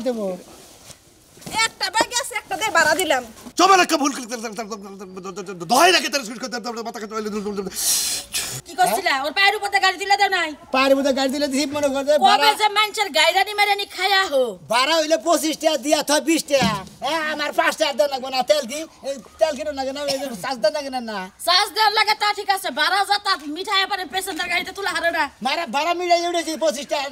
দেবো একটা ব্যাগ আছে একটা দিয়ে ভাড়া দিলাম চমন একটা ভুল দহাই রাখে তার মাথা কাটা কি করছিলা ওর পায়ের উপর গাড়ি দিলে দাও নাই পায়ের মধ্যে গাড়ি দিলে দিই মনে করে কবে যে মানুষের গাইরানি মেরানি খায়া হো ভাড়া হইলে 25 টাকা দিয়া থ 20 টাকা হ্যাঁ আমার 5 টাকা দেন লাগবে না তেল কি তেল কিনো লাগে না চার্জ দেন লাগে না চার্জ দেওয়ার লাগে তা ঠিক আছে ভাড়া যা তার মিঠাই পারে প্যাসেঞ্জার গাড়িতে তুলা হারে না মারা ভাড়া মিলাই উঠেছি 25 টাকা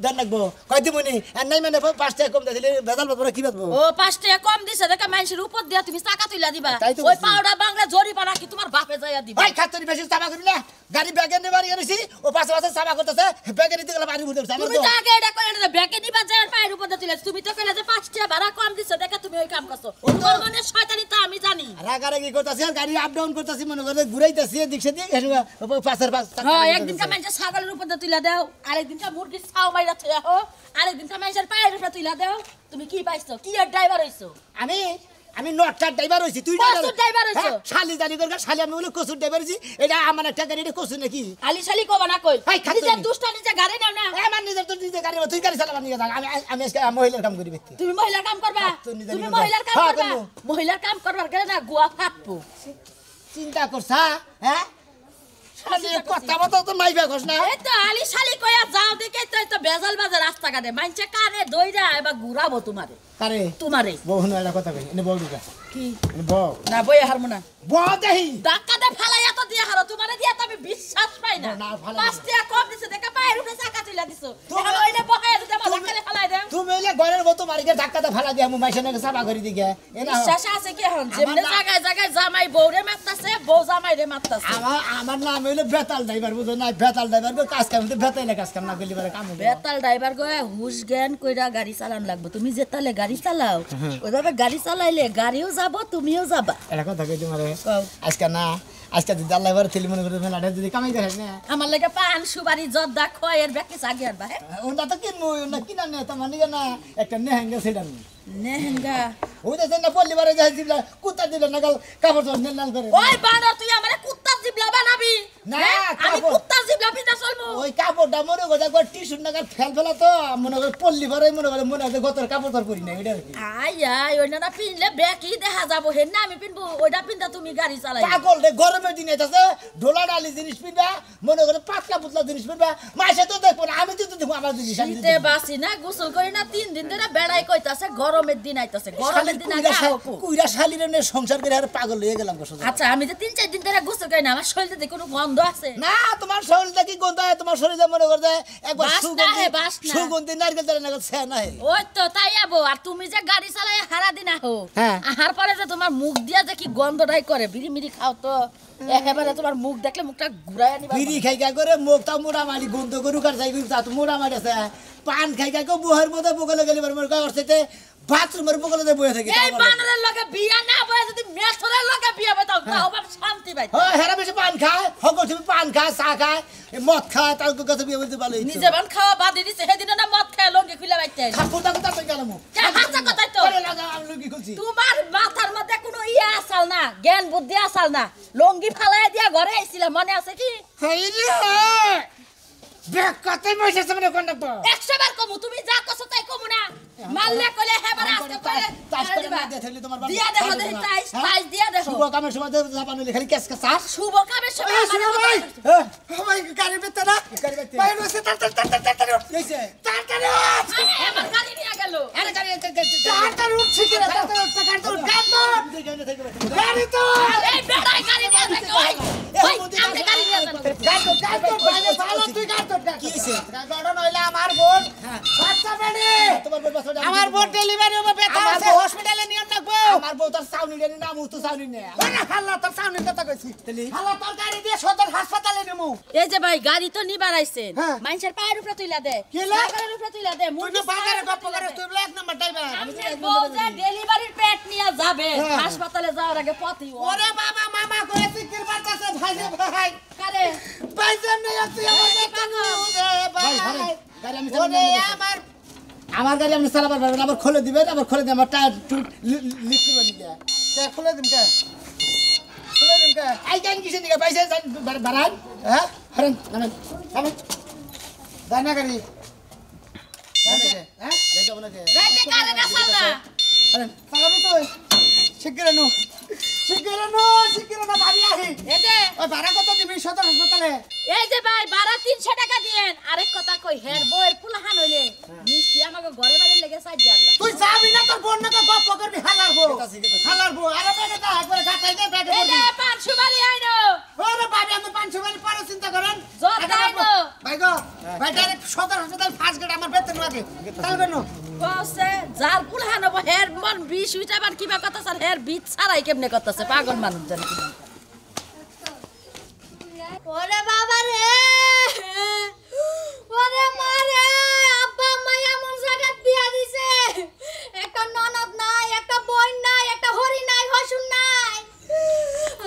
দেন লাগবো কই দিমুনি আর নাই মানে 5 টাকা কম দিলে বেজাল বাবা কি বাবু ও 5 টাকা কম দিছে দেখা মানুষের উপর দিয়া তুমি টাকা তুইলা দিবা ওই পাউডা বাংলা জরিপানা কি তোমার বাপে যাইয়া দিবা ভাই খাতরি বেশি চাবা করি না গাড়ি ব্যাগে নিয়ে বাড়ি এনেছি ও পাশে পাশে চাবা করতেছে ব্যাগে নিতে গেলে বাড়ি উঠে তুমি তো আগে এটা কইলে না ব্যাগে নিবা যায় পায়ের উপর তুইলা তুমি তো কইলা যে 5 টাকা ভাড়া কম দিছে দেখা তুমি ওই কাম করছো তোমার মনে শয়তানি তা আমি জানি রাগারাগি করতেছি আর গাড়ি আপ ডাউন করতেছি মনে করে ঘুরাইতেছি এদিক সেদিক পাশের পাশ হ্যাঁ একদিনটা মানুষের ছাগলের উপর তুইলা দাও আরেকদিনটা মুরগির ছাও মাইরা থইয়া হো আরেকদিনটা মানুষের পায়ের উপর তুইলা দাও তুমি কি পাইছো কি আর ড্রাইভার হইছো আমি নটটার ড্রাইভার হইছি তুই ড্রাইভার হইছো শালি জানি করগা শালি আমি বলে কসুর ড্রাইভার হইছি এটা আমার একটা গাড়ি এটা কসু নাকি খালি শালি কবা না কই ভাই নিজের দুষ্টা নিজে গাড়ি নাও না আমার নিজের তো নিজে গাড়ি তুই গাড়ি চালাবা নিয়ে যা আমি আজকে মহিলার কাম করি ব্যক্তি তুমি মহিলার কাম করবা তুমি মহিলার কাম করবা মহিলার কাম করবার গেলে না গুয়া ফাটবো চিন্তা করছা হ্যাঁ শালি কথা মতো তো মাইবা ঘোষ না এই তো আলি শালি কইয়া যাও দেখে তো বেজাল বাজার রাস্তা কাটে মাইনছে কানে দইরা এবার ঘুরাবো তোমারে কারে তোমারে বউ না একটা কথা কই এনে বউ ঢুকা কি বউ না বই হারমো না বউ দেহি ধাক্কা দে ফালাইয়া তো দিয়া হারো তোমারে দিয়া তো আমি বিশ্বাস পাই না পাঁচ টাকা কম দিছে দেখা পায়ের উপরে চাকা তুইলা দিছো এখন ওইলে বহায় দিতে আমার ধাক্কা দে ফালাই দে তুমি এলে ঘরের মতো মারিকে ধাক্কা দে ফালা দিয়া মু মাইশানে সাবা করি দিকে এনা বিশ্বাস আছে কি এখন যেমনে জায়গায় জায়গায় জামাই বউরে মারতাছে বউ জামাই রে মারতাছে আমার নাম হইলো বেতাল ড্রাইভার বুঝো না বেতাল ড্রাইভার কাজ কাম তো বেতাইলে কাজ কাম না করলি পারে কাম হবে বেতাল ড্রাইভার গয় হুশ জ্ঞান কইরা গাড়ি চালান লাগবে তুমি যেতালে গাড়ি চালাও ওইভাবে গাড়ি চালাইলে গাড়িও যাব তুমিও যাবা এটা কথা কই তোমারে আজকে যদি আল্লাহ এবার তেলি মনে করে মেলাটা যদি কামাই দেখাস না আমার লাগে পান সুপারি জর্দা খয়ের ব্যাকে সাগে আর বাহে ওটা তো কিনবো না কিনা না তো মানে না একটা নেহেঙ্গা সেটা নেহেঙ্গা ওই যে না পল্লিবারে যাই দিলা কুত্তা দিলা না কাপড় ধর নেল করে ওই বানর তুই আমারে কুত্তা জিবলা বানাবি না আমি কুত্তা জিবলা পিতা চলমু ওই কাপড়টা মনে করে একবার টিস্যু না ফেল ফেলা তো মনে করে পল্লিবারে মনে হয় গতর কাপড় ধর করি না এটা আই ওই না পিনলে ব্যাকি দেখা যাব হে না আমি পিনবো ওইটা পিনতা তুমি গাড়ি চালাই পাগল রে গরমের দিনে আছে ঢোলা ডালি জিনিস পিনবা মনে করে পাতলা পুতলা জিনিস পিনবা মাসে তো দেখবো না আমি তো দেখবো আমার জিনিস শীতে বাসি না গোসল করি না 3 দিন ধরে বেড়াই কইতাছে গরমের দিন আইতাছে গরমের দিন আগে কুইরা শালিরে নে সংসার করে আর পাগল হয়ে গেলাম গোসল আচ্ছা আমি তো 3-4 দিন ধরে গোসল করি না আমার শরীরে কোনো গন্ধ আছে না তোমার শরীরে কি গন্ধ হয় তোমার শরীরে মনে করতে একবার সুগন্ধি নারকেল তেল নারকেল ছে না ওই তো তাই আবো আর তুমি যে গাড়ি চালাই হারা দিন আহো আহার পরে যে তোমার মুখ দিয়া যে কি গন্ধটাই করে বিড়ি মিড়ি খাও তো একেবারে তোমার মুখ দেখলে মুখটা ঘুরায় নিবা বিড়ি খাইকা করে মুখটা মোড়া মারি গন্ধ করু কার যাই তা তো মোড়া মারি আছে পান খাইকা কো বুহার মধ্যে বগলে গেলি মোর কার সাথে বাথরুমের বগলে বয়ে থাকে এই বানরের লগে বিয়া না বয়ে যদি মেছরের লগে বিয়া বতাও তাও বাপ শান্তি পাই ও হেরা বেশি পান খায় হগো তুমি পান খায় চা খায় মদ খায় তার কাছে বিয়ে বলতে পারলে নিজে বান খাওয়া বাদ দিছে সেদিন না মদ খায় লঙ্গি খুলে বাইতে খাপুটা কথা কই গেলাম কে হাসা কথাই তো করে লাগা আমি লঙ্গি খুলছি তোমার মাথার মধ্যে কোনো ইয়া আসাল না জ্ঞান বুদ্ধি আসাল না লঙ্গি ফালায় দিয়া ঘরে আইছিলা মনে আছে কি হইলে ব্যাক কত মইছে সামনে কোন না 100 বার কমু তুমি যা কছো তাই কমু না মারলে কইলে হেবার আস্তে করে তাস করে না দে থাকলে তোমার দিয়া দেখো দেখি তাইস দিয়া দেখো শুভ কামের সময় জাপান লেখালি কেস কা সার শুভ কামের সময় ভাই ভাই গাড়ি বেতে না গাড়ি বেতে ভাই রসে তার কইছে তার আমার গাড়ি নিয়ে গেল আরে গাড়ি তার উঠছে কি রে তার গাড়ি তো এই বেড়াই গাড়ি নিয়ে যাচ্ছে ওই আমি গাড়ি নিয়ে যাচ্ছি গাড়ি বাইরে চালা তুই গাড়ি কি হইছে গাড়ি নইলা আমার বোন বাচ্চা বেড়ে তোমার বোন বাচ্চা আমার বোন ডেলিভারি হবে বেতা আছে হসপিটালে নিয়ে রাখবো আমার বউ তার সাউনি দেনি নাম তো সাউনি নে আরে হাল্লা তোর সাউনি কথা কইছি হাল্লা তোর গাড়ি দিয়ে সদর হাসপাতালে নেমু এই যে ভাই গাড়ি তো নিবার আইছেন মানুষের পায়ের উপরে তুইলা দে পায়ের উপরে তুইলা দে তুই বাজারে গপ্প করে তুই এক নাম্বার ড্রাইভার আমি বউ যে ডেলিভারির পেট নিয়ে যাবে হাসপাতালে যাওয়ার আগে পথই ওরে বাবা মামা কইছে কিরবার কাছে ভাই ভাই কারে পয়সা নেই তুই আমার গাড়ি আমি ওরে আমার গাড়ি আপনি চালাবার পারবেন আবার খুলে দিবেন আবার খুলে দিয়ে আমার টায়ার লিক করে দিবে খুলে দিন কে আই জান কিসে দিকে পয়সা বাড়ান হ্যাঁ হারেন নামেন দানা গাড়ি হ্যাঁ যাবো নাকি রাইতে কারে না সালা আরে পাগল তুই শিগগিরনো ভাবি আহি এই যে ওই ভাড়া কত দিবি সদর হাসপাতালে এই যে ভাই ভাড়া 300 টাকা দিয়েন আরেক কথা কই হের বউয়ের পুলাহান হইলে মিষ্টি আমাকে ঘরে বাইরে লেগে সাইড দিয়া তুই যাবি না তোর বোন নাকি গপ করবি হালার বউ আরে বেটা দা একবার গাতাই দে বেটা এই যে 500 বাড়ি আইনো ওরে ভাবি আমি 500 বাড়ি পরে চিন্তা করেন জোর দাই তো। ভাই গো ভাই ডাইরেক্ট সদর হাসপাতাল ফার্স্ট গেট আমার বেতন লাগে তাহলে কেন কসে যার পুলাহান হবো হের মন 20 উইটা বার কিবা কথা স্যার হের বিচ ছাড়াই কেমনে করতেছে পাগল মানুষ জানি ওরে বাবা রে ওরে মা রে আব্বা আম্মা এমন জায়গায় বিয়া দিছে একটা ননদ নাই একটা বোন নাই একটা হরি নাই হসুন নাই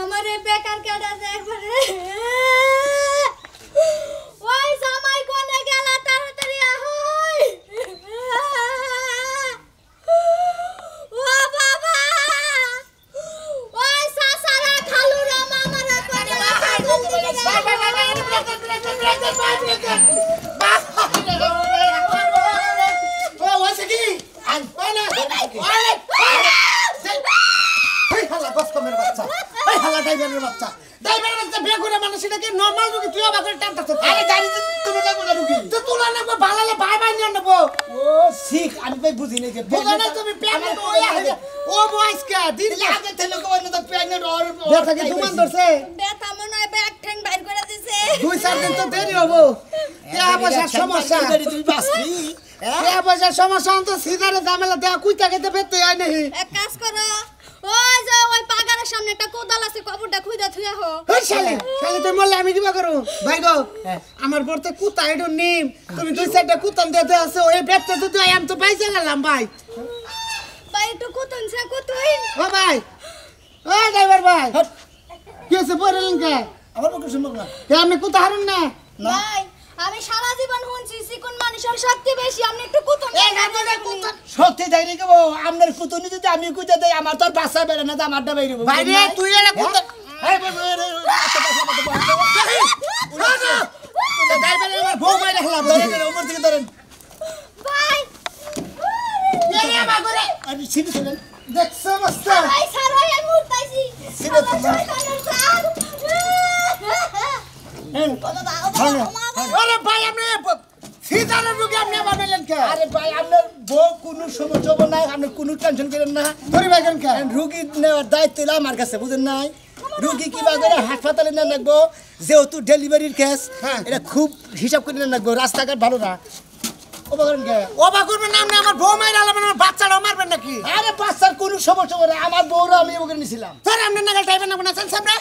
আমারে বেকার কেডা দেখবারে ওই জামাই কোনে গেল তাড়াতাড়ি আহই ও বাবা ওই সাসারা খালুরা মামারা কোনে বুঝি নাই তুমি ও বয়স কে দিন আগে থেকে বেতা মনে হয় ব্যাগ ঠ্যাং বাইর করে দিছে 2-4 দিন তো দেরি হবো পয়সার সমস্যা তুই বাসবি পয়সার সমস্যা তো সিজারে ঝামেলা দেয়া কুইতা খেতে পেতে হয় নাহি এক কাজ করো ওই যে ওই পাগারের সামনে একটা কোদাল আছে কবরটা খুইদা থুয়া হো ওই শালে তুই বললে আমি কিবা করু ভাই গো আমার বরতে কুতা এডো নিম তুমি 2-4টা কুতান দিতে আছে ওই বেতে তো তুই আমি তো পাইছে গেলাম ভাই ভাই একটু কুতুন সে কুতুন ও ভাই ও ড্রাইভার ভাই কি হইছে পড়লেন কে আমার পক্ষে সম্ভব না কে আপনি কুতা হারুন না ভাই আমি সারা জীবন শুনছি চিকন মানুষের শক্তি বেশি আপনি একটু কুতুন এই না তো কুতা সত্যি যাই রে গো আমনের কুতুনি যদি আমি কইতে দেই আমার তো আর বাসা বেরে না আমারটা বাইরে ভাই রে তুই এরা কুতা এই ড্রাইভারের আমার বউ মাইরা খেলাম ধরেন উপর থেকে ধরেন ভাই এই আমার করে আমি সিনি শুনেন দেখছো অবস্থা ভাই সারাই আমি উঠতাইছি সিনে তো আরে ভাই আপনি সিজারের রোগী আপনি বানাইলেন কে আরে ভাই আপনার বউ কোনো সমস্যা হবে না আপনি কোনো টেনশন করেন না ধরি ভাই কেন কে রুগী নেওয়ার দায়িত্ব হলো আমার কাছে বুঝেন নাই রুগী কিবা করে হাসপাতালে না রাখবো যেহেতু ডেলিভারির কেস হ্যাঁ। এটা খুব হিসাব করে না রাখবো রাস্তাঘাট ভালো না উপকরণ কে ওবা করবেন না আপনি আমার বউ মাইরা আলাম আমার বাচ্চাটাও মারবেন নাকি আরে বাচ্চার কোনো সমস্যা হবে না আমার বউরা আমি ওকে নিয়েছিলাম স্যার আপনি নাগাল ড্রাইভার না বানাচ্ছেন সামনে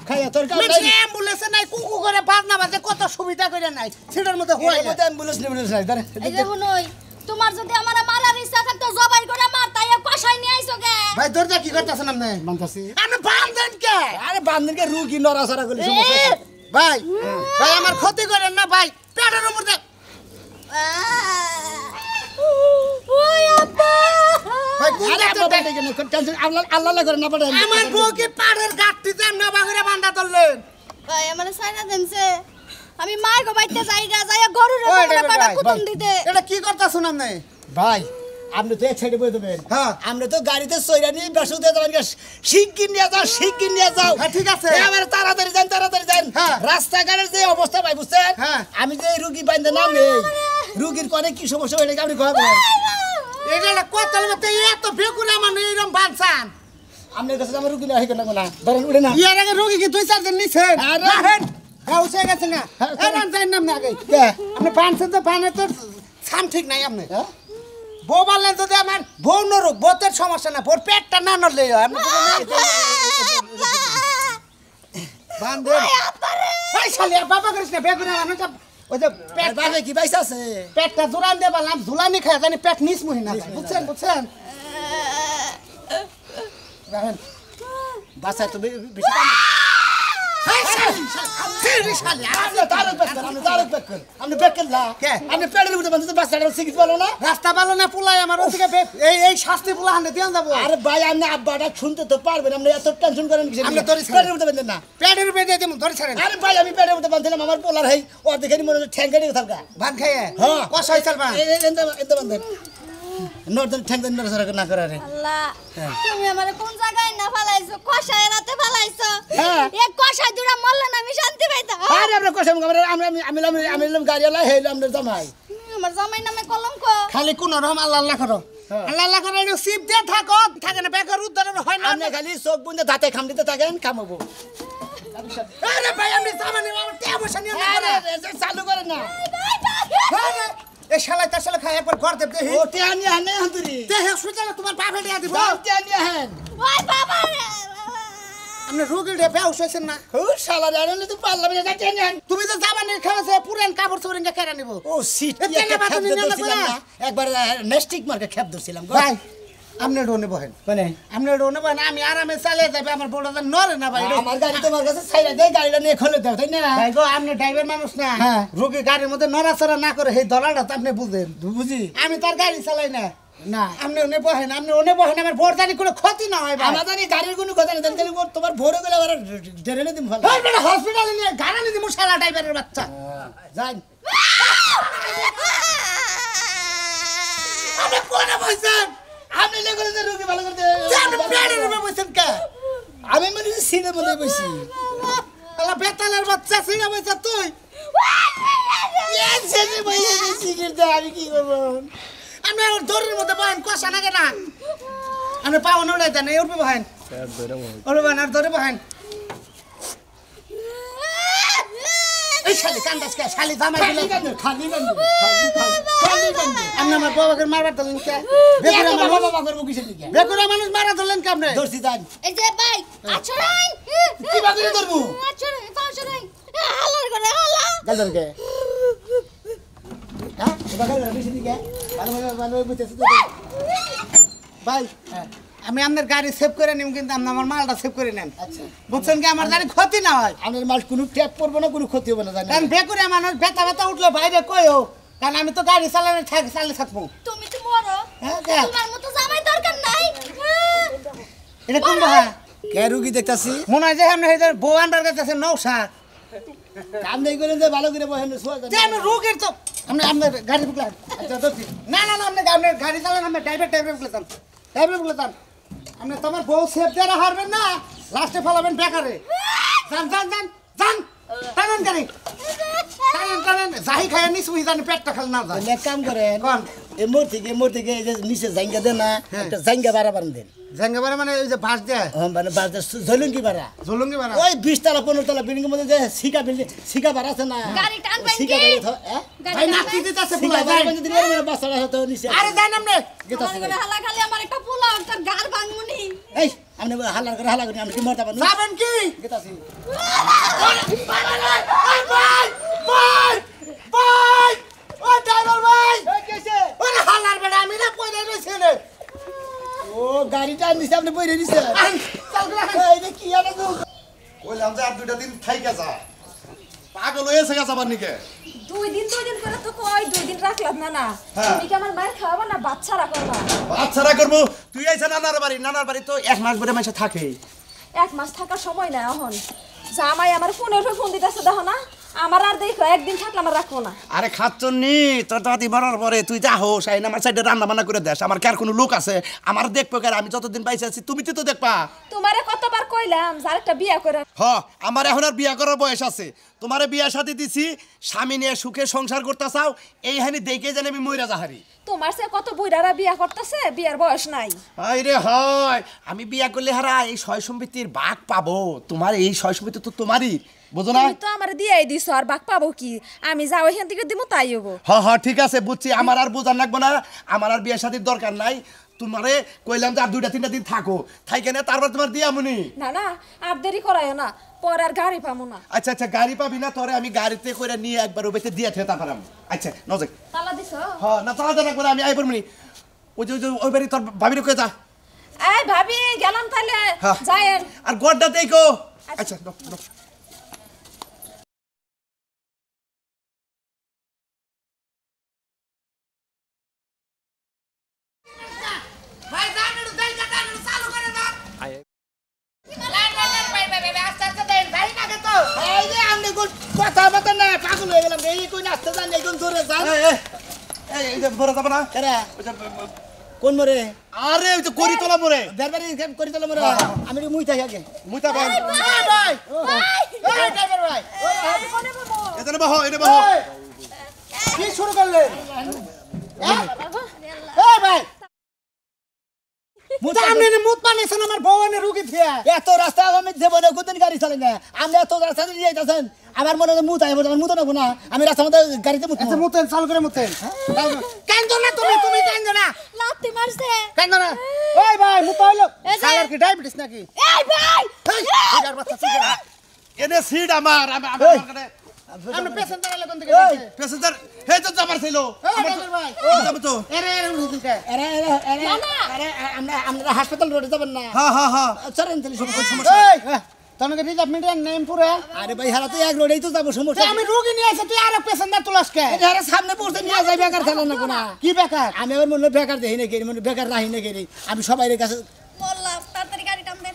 খাইয়া তোর কাম নাই অ্যাম্বুলেন্সে নাই কুকু করে বাজনা বাজে কত সুবিধা করে নাই সেটার মধ্যে হয় না অ্যাম্বুলেন্স নাই ধরে এই যে হুনই তোমার যদি আমারে মারার ইচ্ছা থাকতো জবাই করে মার তাই কষাই নিয়ে আইছো কে ভাই দরজা কি করতেছেন আপনি মানতাছি আপনি বান্ধেন কে আরে বান্ধনকে রুগী নড়াচড়া করলে সমস্যা আছে। ভাই ভাই আমার ক্ষতি করেন না ভাই পেটের উপর দিয়ে ওই আব্বা ভাই আরে গুড়া তো বাবা দেখেন টেনশন আল্লাহ লাগে না পড়ে আমার বউকে পাড়ের গাঁটটিতে আপনি বাগুরে বান্ধা ধরলেন ভাই আমারে সাইনা দেনছে আমি মার গো বাইতে যাইগা যাইয়া গরুর ওই পাড়া ড্রাইভার ভাই, কুতুন দিতে এটা কি করতেছেন আপনি ভাই আপনি তো এক সাইডে বই দেবেন হ্যাঁ। আপনি তো গাড়িতে সইরা নিয়ে বেসু দিয়ে যাবেন শিগগির নিয়ে যাও শিগগির নিয়ে যাও হ্যাঁ, ঠিক আছে। এবারে তাড়াতাড়ি যান হ্যাঁ। রাস্তাঘাটের যে অবস্থা ভাই বুঝছেন হ্যাঁ। আমি যে রুগী বাইন্দে নাম নেই রুগীর করে কি সমস্যা হয়ে গেছে আপনি কবেন এটা একটা কথা বলতে এত বেকুনা মানে এরকম বাঁচান আপনার কাছে আমার রুগী না লাগবে না ধরেন উঠে না ইয়ার আগে রোগী কি 2-4 দিন নিছেন আরে। রাখেন হ্যাঁ উঠে গেছে না এরান যাই নাম না আগে কে? আপনি বানছেন তো বানে তো ছাম ঠিক নাই আপনি হ্যাঁ? বউ বললেন যদি আমার বউ নরুক বউতের সমস্যা না বউর পেটটা না নড়লে হয় আপনি বান্ধেন ভাই শালিয়া বাবা করিস না বেগুনা মানুষ ওই যে পেট বাবা কি পয়সা আছে পেটটা জোরান দিয়ে বললাম ঝুলানি খায় জানি পেট নিস মহিনা বুঝছেন বুঝছেন রাখেন বাসা তো বেশি রাস্তা ভালো না পোলাই আমার ওদিকে এই শাস্তি পোলা হান্ডে দিয়ে যাবো। আরে ভাই আপনি আব্বাটা শুনতে তো পারবেন, আপনি এত টেনশন করেন কিসের আপনি লিগে? ধরিস পেটের মধ্যে বাঁধেন না। পেটের বেঁধে দিব ধরে ছাড়েন। আরে ভাই আমি পেটের মধ্যে বাঁধছিলাম, আমার পোলার হেই অর্ধেক মনে হচ্ছে ঠ্যাং কেটে থাকা। ভাত খাইয়ে হ্যাঁ। কষা হয়েছে ভাত। এতে বাঁধেন নর্দন ঠ্যাং দেন না করে রে। আল্লাহ তুমি আমারে কোন জায়গায় না ফালাইছো, কষায় রাতে ফালাইছো। হ্যাঁ। এক কষায় দুরা মরলে না আমি শান্তি পাইতাম। আরে আমরা কসম আমি গাড়ি আলা হেই আমরা জামাই। আমার জামাই নামে কলঙ্ক। খালি কোন রকম আল্লাহ আল্লাহ করো, আল্লাহ আল্লাহ করো, একটু সিপ দিয়ে থাকো, থাকে না বেকার উদ্ধারের হয় না। আপনি খালি চোখ বুঝে দাঁতে খাম দিতে থাকেন, খামাবো। আরে ভাই আমি জামানি আমার টিয়া পয়সা নিয়ে আরে চালু করেন না। এই শালা তার শালা খাই একবার ঘর দেব দেখি। ও টিয়ানি হানে হাতুরি। দেহে হসপিটালে তোমার পা ফেটে দিব। টিয়ানি হান। ওই বাবা রে। আপনি রোগীর বেউস হয়েছেন না। ও শালা আনলে তো পারলাম না, টিয়ানি হান। তুমি তো জামানি খাওয়াছে পুরান কাপড় চোপড় ইনকা কেড়ে নিব। ও সিট এ তেলে ভাত খেপ নিয়ে নেবো ধরছিলাম না। না, একবার নেস্টিক মার্কে খেপ ধরছিলাম গো। ভাই আপনি রোনে বহেন, মানে আপনি রোনে বহেন, আমি আরামে চালিয়ে যাবে, আমার বড়দের নরে না ভাই। আমার গাড়ি তোমার কাছে ছাইরা দেয়, গাড়িটা নিয়ে খোলে দাও, তাই না? ভাই গো আপনি ড্রাইভার মানুষ না, হ্যাঁ। রোগী গাড়ির মধ্যে নড়াচড়া না করে সেই দলাটা তো আপনি বুঝেন। বুঝি আমি তার গাড়ি চালাই না। না আপনি ওনে বহেন, আপনি ওনে বহেন, আমার বড়দানি কোনো ক্ষতি না হয় ভাই। আমাদের এই গাড়ির কোনো কথা নেই, তাহলে তোমার ভোরে গেলে আবার ডেরে দিম ভালো। হসপিটালে নিয়ে গাড়ি দিব শালা ড্রাইভারের বাচ্চা। যান আপনি কোনে বসেন? আপনি লেগে যে রোগী ভালো করতে আপনি পেটের রুমে বসেন কে? আমি মানে সিনে মধ্যে বসি। আলা বেতালের বাচ্চা সিনা বসে তুই। আমি কি করবো? আপনি ওর দড়ির মধ্যে বহেন, কষা নাগে না। আপনি পাও নড়ে দেন, এই উঠবে বহেন। ওরে বহেন আর ধরে বহেন। এই শালি কান্দাস কে? শালি জামাই দিলে খালি গান আপনি আমার বাবাকে মারবার ধরলেন কে? বাবা করবো কিসের দিকে? বেকুরা মানুষ মারা ধরলেন কে আপনি? ধরছি যান এই যে ভাই আছড়াই। কি বাগিরে ধরবো? আছড়াই পাছড়াই। হালার করে হালা। গাল ধরকে হ্যাঁ বাগিরে কিসের দিকে? ভালো বুঝতেছি তো। ভাই আমি আপনার গাড়ি সেভ করে নিম, কিন্তু আপনি আমার মালটা সেভ করে নেন। আচ্ছা বুঝছেন কি, আমার গাড়ি ক্ষতি না হয়। আমার মাল কোনো ট্যাপ পড়বো না, কোনো ক্ষতি হবে না, জানি কারণ বেকুরা মানুষ ব্যথা ব্যথা উঠলে বাইরে কই হোক, কারণ আমি তো গাড়ি চালানো চালিয়ে থাকবো। তুমি তো মরো। হ্যাঁ, তোমার মতো জামাই দরকার নাই। এটা কোন ভাই? কে রুগী দেখতাছি মনে হয় যে আপনি বউ আন্ডার কাছে নৌসা কাম নেই করে যে ভালো করে বহেন শোয়া যে আমি রোগের তো আপনার গাড়ি বুকলাম। আচ্ছা ধরছি না না না আপনি গাড়ি চালান, আপনি ড্রাইভার বুকলাম, আপনি তোমার বউ সেফ দিয়ে হারবেন না, লাস্টে ফেলাবেন বেকারে। যান যান যান যান টানেন গাড়ি, টানেন যাই খাই নিস উই জানি পেটটা খালি না যায়। এক কাম করেন কোন এই মোর থেকে এই যে নিচে জাঙ্গা দেন না, একটা জাঙ্গা বাড়া বান দেন। জাঙ্গাবারে মানে ওই যে বাস দেয় মানে বাজার ঝলুঙ্গি বাড়া ঝুলুঙ্গি বানা ওই 20 তলা 15 তলা বিল্ডিং এর মধ্যে যে শিকা বাড়া আছে না, গাড়ি টানবেন শিকা কি? বাড়ি ভাই নাতি দিতেছে শিকা বুলা বাড়ি যায়। যদি দিলে বাসাটা হতো নিচে। আরে যান আপনি আমার করে হালা খালি আমার একটা পোলা তার গার ভাঙমুনি। এই আপনি হাল্লা করে আমি কি মরতে পারবো? যাবেন কি? গেতাছি ভাই ভাই ভাই ও ড্রাইভার ভাই এই কেসে ওরে হালার বেড়া আমি না কই রইছে রে। ও গাড়িটা নিচে আপনি বইরে দিছে। চল গেলা এই যে কি আরে তো কইলাম যে আর দুইটা দিন থাইকা যা, পাগল হয়েছে গা যাবার নিকে। 2 দিন করে তো কই 2 দিন রাখলাম না হ্যাঁ। তুমি কি আমার মায়ের খাওয়াবা না বাচ্চারা করবা? বাচ্চারা করবো, তুই আইসা নানার বাড়ি তো 1 মাস ধরে মাসে থাকে। 1 মাস থাকার সময় না এখন। জামাই আমার ফোন দিতেছে দেখো না, আমার আর দেখো একদিন থাকলে আমার রাখবো না। আরে খাচ্ছন নি তোর দাদি মরার পরে তুই যা হোস আইন আমার সাইডে রান্না বান্না করে দেস, আমার কি আর কোনো লোক আছে আমার দেখবো? কার আমি যতদিন বাইসে আছি তুমি তো দেখবা। তোমারে কতবার কইলাম যার একটা বিয়া করে। হ আমার এখন আর বিয়া করার বয়স আছে, তোমারে বিয়া সাথে দিছি, স্বামী নিয়ে সুখে সংসার করতে চাও, এই হানি দেখে জানি আমি মইরা যাহারি। তোমার সে কত বুইড়ারা বিয়া করতেছে, বিয়ার বয়স নাই। আরে হয় আমি বিয়া করলে হারা এই সয় সম্পত্তির ভাগ পাবো, তোমার এই সয় সম্পত্তি তো তোমারই, বুঝো না? তুমি তো আমার দিয়াই দিছো, আর বাক পাবো কি? আমি যাও এখান থেকে দিমু তাই হবো। হ্যাঁ ঠিক আছে বুঝছি, আমার আর বোঝার লাগবো না, আমার আর বিয়া শাদীর দরকার নাই। তোমারে কইলাম যে আর 2-3 দিন থাকো, থাইকে না তারপর তোমার দিয়া মুনি। না না আর দেরি করাইও না, পরে আর গাড়ি পাবো না। আচ্ছা আচ্ছা গাড়ি পাবি না, তোরে আমি গাড়িতে করে নিয়ে একবার ওবেতে দিয়ে থেতা পারাম। আচ্ছা নজে তালা দিছো? হ্যাঁ না তাড়াতাড়ি রাখবো না, আমি আইবার মুনি। ওই যে ওই বাড়ি তোর ভাবির কয়ে যা। এই ভাবি গেলাম তাহলে হ্যাঁ। যায়েন। আর গড়টা দেখো। আচ্ছা কথা বলতে না পাগল হয়ে গেলাম এই কই নাচতে জানি একদম জোরে যান এই যে মরে যাবে না কেরা কোন মরে আরে ওই তো করি তোলা মরে বেরবারি করি তোলা মরে আমি মুই থাকি আগে মুইতা ভাই ভাই এই ড্রাইভার ভাই এখানে বহ এনে বহ কি শুরু করলেন এই ভাই মুতা আমনে মুত পানেছেন আমার বউনে রুগী থিয়া এত রাস্তা আমি দেব না কোনদিন গাড়ি চালাই না আমি এত রাস্তা দিয়ে যাইতাছেন আমার মনে হয় মুত আইবো আমার মুত না গুনা আমি রাস্তার মধ্যে গাড়িতে মুত আচ্ছা মুতেন চালু করে মুতেন কান্দো না তুমি কান্দো না লাত্তি মারছে কান্দো না ওই ভাই মুত হইলো সালার কি ডায়াবেটিস নাকি এই ভাই এটার বাচ্চা ঠিক না এনে সিট আমার আমরা পেশেন্ট দাঁড়ালে কোন দিকে প্যাসেঞ্জার হে তো যাবার ছিল ড্রাইভার ভাই যাবো তো এরে আমরা হাসপাতাল রোডে যাবেন না হ্যাঁ চলেন তাহলে সমস্যা তোমাকে রিজার্ভ মিডিয়ার নেম পুরো আরে ভাই হারা তো এক রোডেই তো যাবো সমস্যা আমি রোগী নিয়ে আসে তুই আর পেশেন্টার তুলাস কে হারা সামনে পড়তে নিয়ে যাই বেকার খেলা না কোনা কি বেকার আমি আবার মনে বেকার দেই না কেরি মনে বেকার রাহি না কেরি আমি সবাইয়ের কাছে বললাম তাড়াতাড়ি গাড়ি টানবেন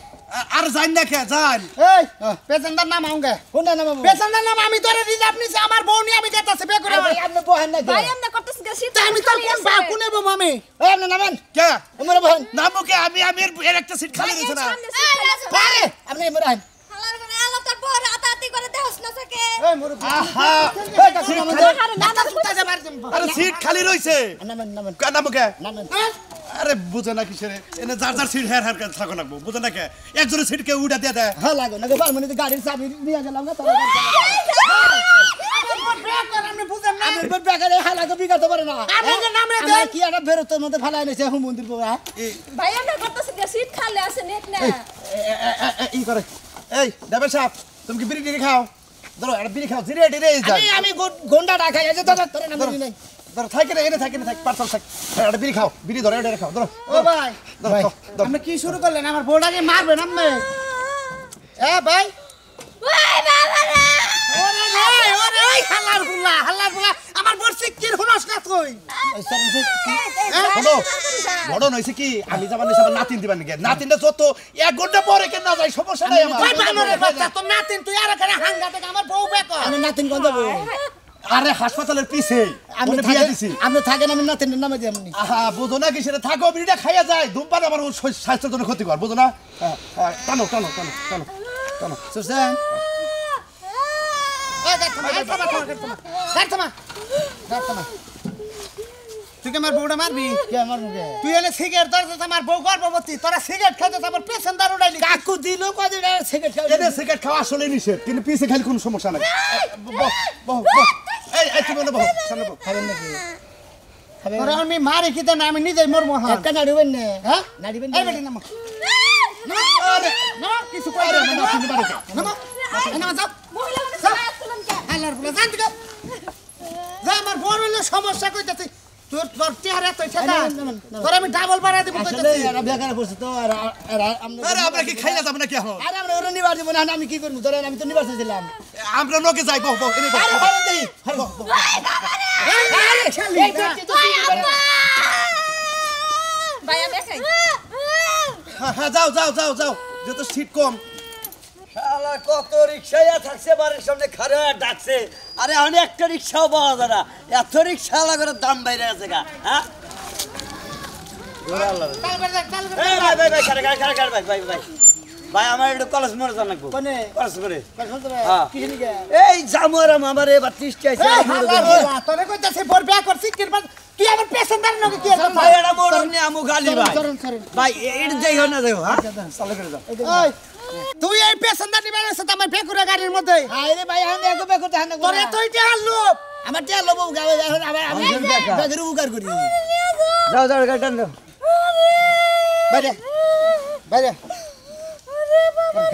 আর যাই না কে যাই এই পেশেন্টার নাম আউঙ্গে কোনটা নাম পেশেন্টার নাম আমি তোরে রিজার্ভ নিছি আমার বউ নিয়ে আমি যেতাছে বে করে ভাই আপনি বহেন না ভাই আমরা করতেছি গেছি আমি তো কোন বা কোনে বউ আমি এই আপনি নামেন কে ওমরে বহেন নামো কে আমি এর একটা সিট খালি দিছ না আরে আপনি এমরে আইন হালার করে আলো তোর বড় আতাতি করে দেহস না থাকে এই মোর আহা এই কাছে আরে সিট খালি রইছে নামেন নামো কে নামেন আরে বুঝে না কিসের এনে যার সিট হের হের থাকো লাগবো বুঝে না কে একজনের সিট কে উড়া দিয়ে দেয় হ্যাঁ লাগো না পার মানে গাড়ির চাবি নিয়ে গেলাম না তোর আমি বুঝেন না আমি বেকারে হালাকে বিকাতে পারে না আমি নামে দেন কি একটা বেরোতে মধ্যে ফালাই নিছে হুম মন্দির পোড়া ভাই আমরা করতেছি গেছি খালি আছে নেট না ই করে এই দেবে সাহেব তুমি কি বিড়ি খাও ধরো একটা বিড়ি খাও জিরে ডিরে যাই আমি গন্ডা রাখাই আছে তোর নাম নাই ধরো থাকে না এনে থাকে পার্সেল থাক একটা বিড়ি খাও বিড়ি ধরো এটা খাও ধরো ও ভাই আপনি কি শুরু করলেন আমার বউটাকে মারবেন আপনি ভাই ওই বাবা রে ওরে ওই হালার গুলা আমার বড় সিকির হুনস না তুই হলো বড় নইছে কি আমি যাবার নিছে আমার নাতিন দিবার নাকি নাতিনটা যত 1 ঘন্টা পরে কেন না যায় সমস্যা নাই আমার ভাই বানরের বাচ্চা তো নাতিন তুই আর এখানে হাঙ্গা থেকে আমার বউ বেকো আমি নাতিন কোন যাব আরে হাসপাতালের পিছে আমি বিয়া দিছি আপনি থাকেন আমি নাতিনের নামে দিই আপনি আহা বুঝো না কি সেটা থাকো বিড়িটা খাইয়া যায় ধূমপান আমার স্বাস্থ্যের জন্য ক্ষতিকর বুঝো না টানো সুসেন তুই কি আমার বউটা মারবি কে মারবো কে তুই এনে সিগারেট ধরছিস আমার বউ গর্ভবতী তোরা সিগারেট খাইছিস আমার পেশেন্টার উড়াইলি কাকু দিল কদিন সিগারেট খাও এদের সিগারেট খাওয়া আসলে নিষেধ কিন্তু পিছে খালি কোনো সমস্যা নাই বহ এই তুমি না বহ সামনে বহ খাবেন নাকি তোরা আমি মারি কি না আমি নিজেই মরবো হ্যাঁ একটা নাড়িবেন না হ্যাঁ নাড়িবেন এই বেটি নামো আরে না কিছু কই না না তুমি বাড়ি নামো নামো যাও মহিলা মানে সালাম কে হালার বলে জানতি গো যা আমার বড় হলো সমস্যা কইতাছি তোর চেহারা তো ঠেকা তোর আমি ডাবল বাড়া দেব কইতাছি এরা বেকার বসে তো আর আরে আমরা কি খাইলা যাব না কি এখন আরে আমরা ওরে নিবার দিব না আমি কি করব ধরেন আমি তো নিবার চাইছিলাম আমরা লোকে যাই বহ এনে বহ আরে হরন দেই আরে শালি এই দেখতে তো ভাই আমি দেখাই হ্যাঁ যাও যত সিট কম শালা কত রিক্সায়া থাকছে বাড়ির সামনে খারে ডাকছে আরে আমি একটা রিক্সাও পাওয়া যায় না এত রিক্সা লাগার দাম বাইরে আছে গা হ্যাঁ ভাই আমার একটু কলেজ মোড়ে যান লাগবো কলেজ করে এই জামুর আমার এবার 30টা আছে তোরে কইতাছে বড় ব্যাক করছিস কিরবা তুই আমার পেশেন্টার নাকি কি ভাই এটা মোড় নি আমু গালি ভাই ভাই এটা যাই না যাই হ্যাঁ চালু করে যাও ওই তুই এই পেশেন্টার নিবার আছে আমার বেকুরা গাড়ির মধ্যে আরে ভাই আমি এগো বেকুরতে হান তোরে তুই তে হাললো আমার তে হাললো গাবে এখন আবার আমি বেকুর উগার করি যাও গাড়ি টান দাও বাইরে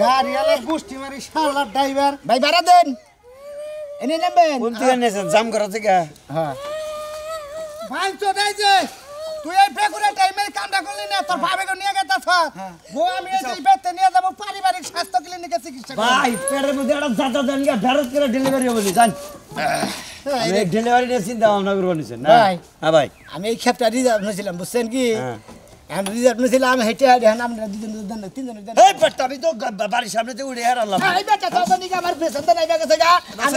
গাড়ি আলার গুষ্টি মারি শালার ড্রাইভার ভাই ভাড়া দেন এনে নেবেন কোন থেকে নেছেন জাম করা থেকে হ্যাঁ ভাই তো দেই যে তুই এই বেকুরা টাইমে কামটা করলি না তোর ভাবেকে নিয়ে গেছস গো আমি এই বেতে নিয়ে যাব পারিবারিক স্বাস্থ্য ক্লিনিকে চিকিৎসা করব ভাই পেটের মধ্যে একটা জাতা দেন গা ফেরত করে ডেলিভারি হবে জান আমি ডেলিভারি নিয়ে চিন্তা ভাবনা করবো নিছেন না ভাই হ্যাঁ ভাই আমি এই ক্ষেপটা রিজার্ভ নিয়েছিলাম বুঝছেন কি আমি রিজার্ভ নিছিলাম হেঁটে হেঁটে আমরা তিনজন এই বেটা আমি তো বাড়ির সামনে তো উড়ে হারালাম এই বেটা তো নিকে আমার পেছনটা নাই গেছে গা আমি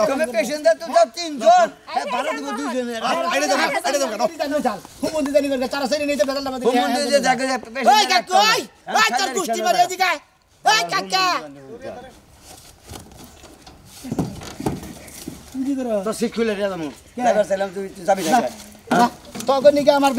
তুমি পেশেন্টদের তো যাও তিনজন ভাড়া দিব দুইজনে আইরে দাও হুমন্দি জানি করে চারা সেরি নিতে বেদল না হুমন্দি যে জায়গা ওই কাকু ওই তোর কুষ্টি মারে এদিকে ওই কাকা কি করো তো শিখুলে রে দামু ড্রাইভার সালাম তুই যাবি না তখন নিকে আমার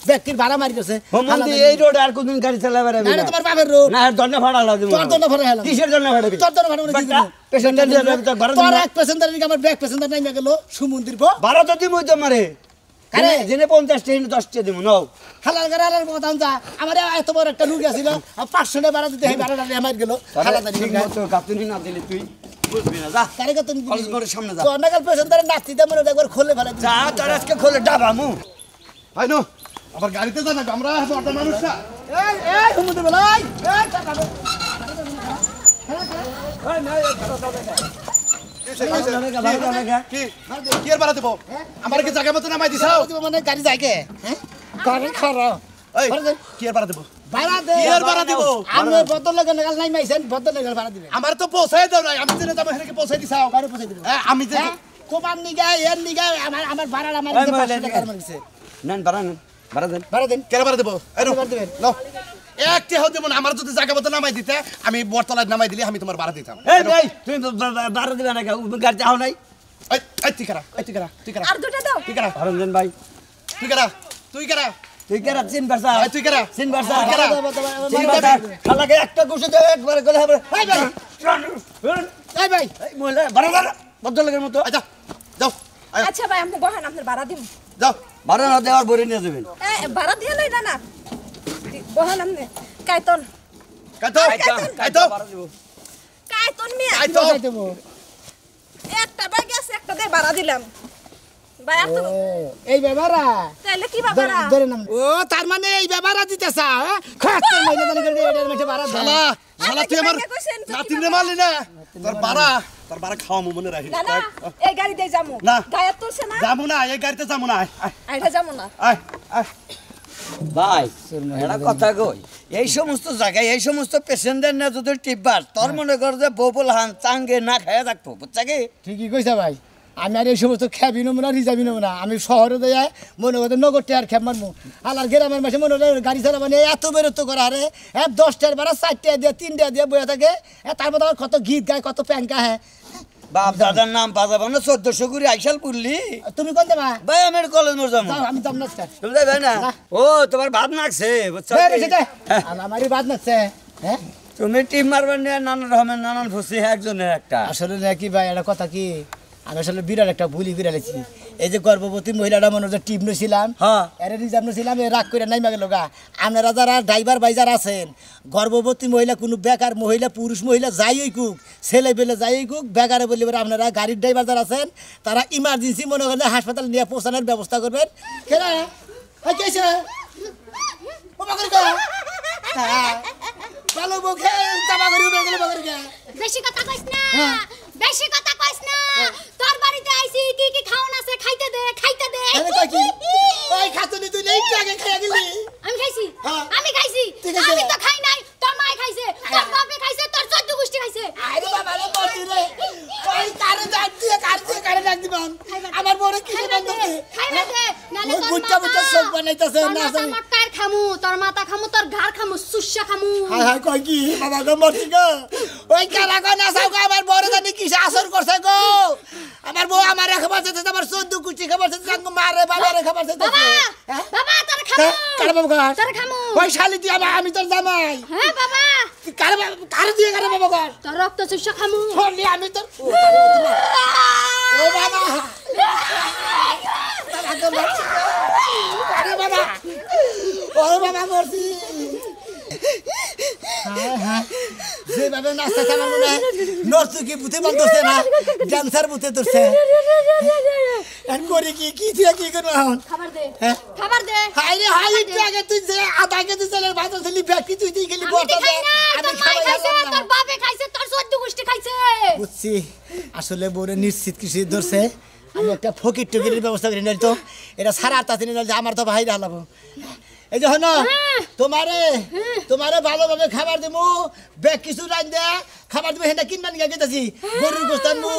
ব্যক্তির ভাড়া মারি গেছে হুমন্দি এই রোড আর কোনদিন গাড়ি চালাবে না না তোমার বাপের রোড না দন্ড ভাড়া লাও তোর দন্ড ভাড়া হেলাম কিসের জন্য ভাড়া দিবি তোর দন্ড ভাড়া কি দিব পেশেন্টের তো ভাড়া তোর এক পেশেন্টার নিকে আমার ব্যাক পেশেন্টার নাই গেল সুমন্দির পো ভাড়া তো দিমু তো মারে আরে জেনে 50 টাকা 10 টাকা দিমু নাও হালাল গারার কথা যা আমার এত বড় একটা রোগী ছিল 500 টাকা ভাড়া দিতে এই ভাড়াটা আমার গেল হালাল ঠিক মতো গাতুনি না দিলে তুই বুঝবি না যা কারে কত কলেজ মোড়ের সামনে যা তো অনেকাল পেশেন্টার নাচি দে মনে একবার খুলে ফেলে যা তোর আজকে খোলে ডাবামু ভাই নো আবার গাড়িতে যা না আমরা বড় মানুষ না এই হুমুতে বলাই এই টাকা কি কি এর বাড়া দেব আমার কি জায়গা মতো নামাই দিছাও মানে গাড়ি যায় কে হ্যাঁ গাড়ি খারা এই কি এর বাড়া দেব ভাড়া দে কি এর ভাড়া দিব? আমি বদল লাগা নাগাল নাই মাইছেন বদল নাগাল ভাড়া দিবে আমার তো পৌঁছাই দাও নাই আমি জেনে যাব হেনে পৌঁছাই দিছাও গাড়ি পৌঁছে দিবে আমি যে তোমার নিগা এর নিগা আমার ভাড়া আমার এই মহিলা 500 টাকা মারছে নেন ভাড়া নেন ভাড়া দেন ভাড়া দেন কেন বাড়া দেব এই নো ভাড়া দিবেন নাও একটি হতে মন আমার যদি জায়গা মতো নামাই দিতে আমি বটতলায় নামাই দিলে আমি তোমার ভাড়া দিতাম এই ভাই তুমি ভাড়া দিবে না গাড়ি যাও নাই এই এই ঠিকারা আর দুটো দাও ঠিকারা ভাড়া দেন ভাই ঠিকারা তুই কেরা চিন পারছা এই তুই কেরা চিন পারছা কেরা চিন পারছা খালাকে একটা গুছে দে একবার গলে হবে এই ভাই এই ভাই এই মহিলা ভাড়া দেন ভদ্রলোকের মতো আচ্ছা যাও আয়, আচ্ছা ভাই আপনি বহেন আপনার ভাড়া দিন যাও ভাড়া না দেওয়ার বড়ি নিয়ে যাবেন ভাড়া দিয়ে লই না বহেন আপনি কাইতন কাইতো ভাড়া দিব কাইতন মিয়া কাইতো যাই দেব একটা ভাই গেছে একটা দিয়ে ভাড়া দিলাম ভাই আর তো এই ব্যাপারা তাইলে কি ভাড়া ধরে নাম ও তার মানে এই ব্যাপারা দিতেছা হ্যাঁ খাতে মহিলা জানি করে এটার মধ্যে ভাড়া শালা শালা তুই আমার নাতিনে মারলি না তোর বাড়া খাওয়া মনে রাখি না না এই গাড়ি দিয়ে যামু না। গায়ে তুলছে না যাবো না এই গাড়িতে যাবো না আয় আইটা যামু না আয় আয় ভাই একটা কথা কই এই সমস্ত জায়গায় এই সমস্ত পেশেন্টদের না যদি টিপবার তোর মনে কর যে বউপল হান চাঙ্গে না খাইয়া থাকবো বুঝছা কি ঠিকই কইছা ভাই আমি আর এই সমস্ত খ্যাবি নেবো না রিজার্ভি নেবো না আমি শহরে দেয় মনে করতে নগরটি আর খ্যাপ মারবো আর গ্রামের মাসে মনে হয় গাড়ি চালা মানে এত বেরোত্ব করা আরে 10টার ভাড়া 4টা দিয়ে 3টা দিয়ে বয়ে থাকে তার মধ্যে আমার কত গীত গায় কত প্যাঙ্কা হ্যাঁ বাপ দাদার নাম বাজাবো না 1400 করে আইসাল পুরলি তুমি কোন দেবা ভাই আমি কলেজ মোর যাবো যাও, আমি যাম না স্যার তুমি যাবে না ও তোমার ভাত নাকছে বুঝছো আমারই বাদ নাচ্ছে হ্যাঁ তুমি টিম মারবেন না নানান রকমের নানান ফুসি একজনের একটা আসলে নাকি ভাই একটা কথা কি আমি আসলে বিরাট একটা ভুলি বিড়ালেছি এই যে গর্ভবতী মহিলাটা মনে হচ্ছে টিপ নিয়েছিলাম হ্যাঁ। এর রিজার্ভ নিয়েছিলাম রাগ করে নাই মাগে লোকা আপনারা যারা ড্রাইভার ভাই যারা আছেন গর্ভবতী মহিলা কোনো বেকার মহিলা পুরুষ মহিলা যাই কুক ছেলে পেলে যাই কুক বেকারে বললে পরে আপনারা গাড়ির ড্রাইভার যারা আছেন তারা ইমার্জেন্সি মনে করেন হাসপাতাল নিয়ে পৌঁছানোর ব্যবস্থা করবেন কেন কেছে ভালো মুখে চাপা করি বেশি কথা কইস না বেশি কথা কইস না তোর বাড়িতে আইছি কি কি খাওন আছে খাইতে দে ওই খাতুনি তুই নেই আগে খেয়ে গেলি আমি খাইছি হ্যাঁ। আমি খাইছি ঠিক আছে। আমি তো খাই নাই তোর মা খাইছে তোর বাপে খাইছে তোর 14 গোষ্ঠী খাইছে আরে বাবা রে বলছি রে ওই কারে ডাক দিবান আমার বড় কি খাইবা দে নালে ওই তোর বুচ্চা বুচ্চা সব বানাইতাছে না তোর মাথার খামু তোর মাথা খামু তোর ঘাড় খামু সুস্সা খামু হাই হাই কই কি বাবা গো মরছি গো ওই কারা গো না সাও আমার বড় জানি কি আসর করছে গো আমার বউ আমার খবর দিতে আমার 14 কুচি খবর দিতে সঙ্গ মারে বাবা রে খবর দিতে বাবা বাবা তোর খামু কারে বাবা গো তোর খামু ওই শালি তুই আমি তোর জামাই হ্যাঁ বাবা কারে দিয়ে কারে বাবা গো তোর রক্ত সুস্সা খামু হলি আমি তোর ও বাবা আরে বাবা ও বাবা মরছি যেভাবে নাচতে আমার মনে হয় নর্তকি বুথে বান্ধছে না ড্যান্সার বুথে ধরছে এখন করি কি দিয়ে কি করবো এখন খাবার দে হ্যাঁ? খাবার দে হাই রে হাই একটু আগে তুই যে আধা কেজি চালের ভাত ছিলি ব্যাগটি তুই দিয়ে গেলি আমি বর্তা খাই না তোর মা খাবার খাইছে খেলাম না। তোর বাপে খাইছে তোর 14 গোষ্ঠী খাইছে বুঝছি আসলে বউরে নিশ্চিত কিছু ধরছে আমি একটা ফকির টকিরের ব্যবস্থা করি নাই তো এটা সারা তাতে নিয়ে আমার তো ভাই হালাবো এই যে হন তোমারে ভালোভাবে খাবার দিমু বেগ কিছু রাইন দে খাবার দিমু হেনা কিনবা নিয়ে গেতাছি গরুর গোশত আনমু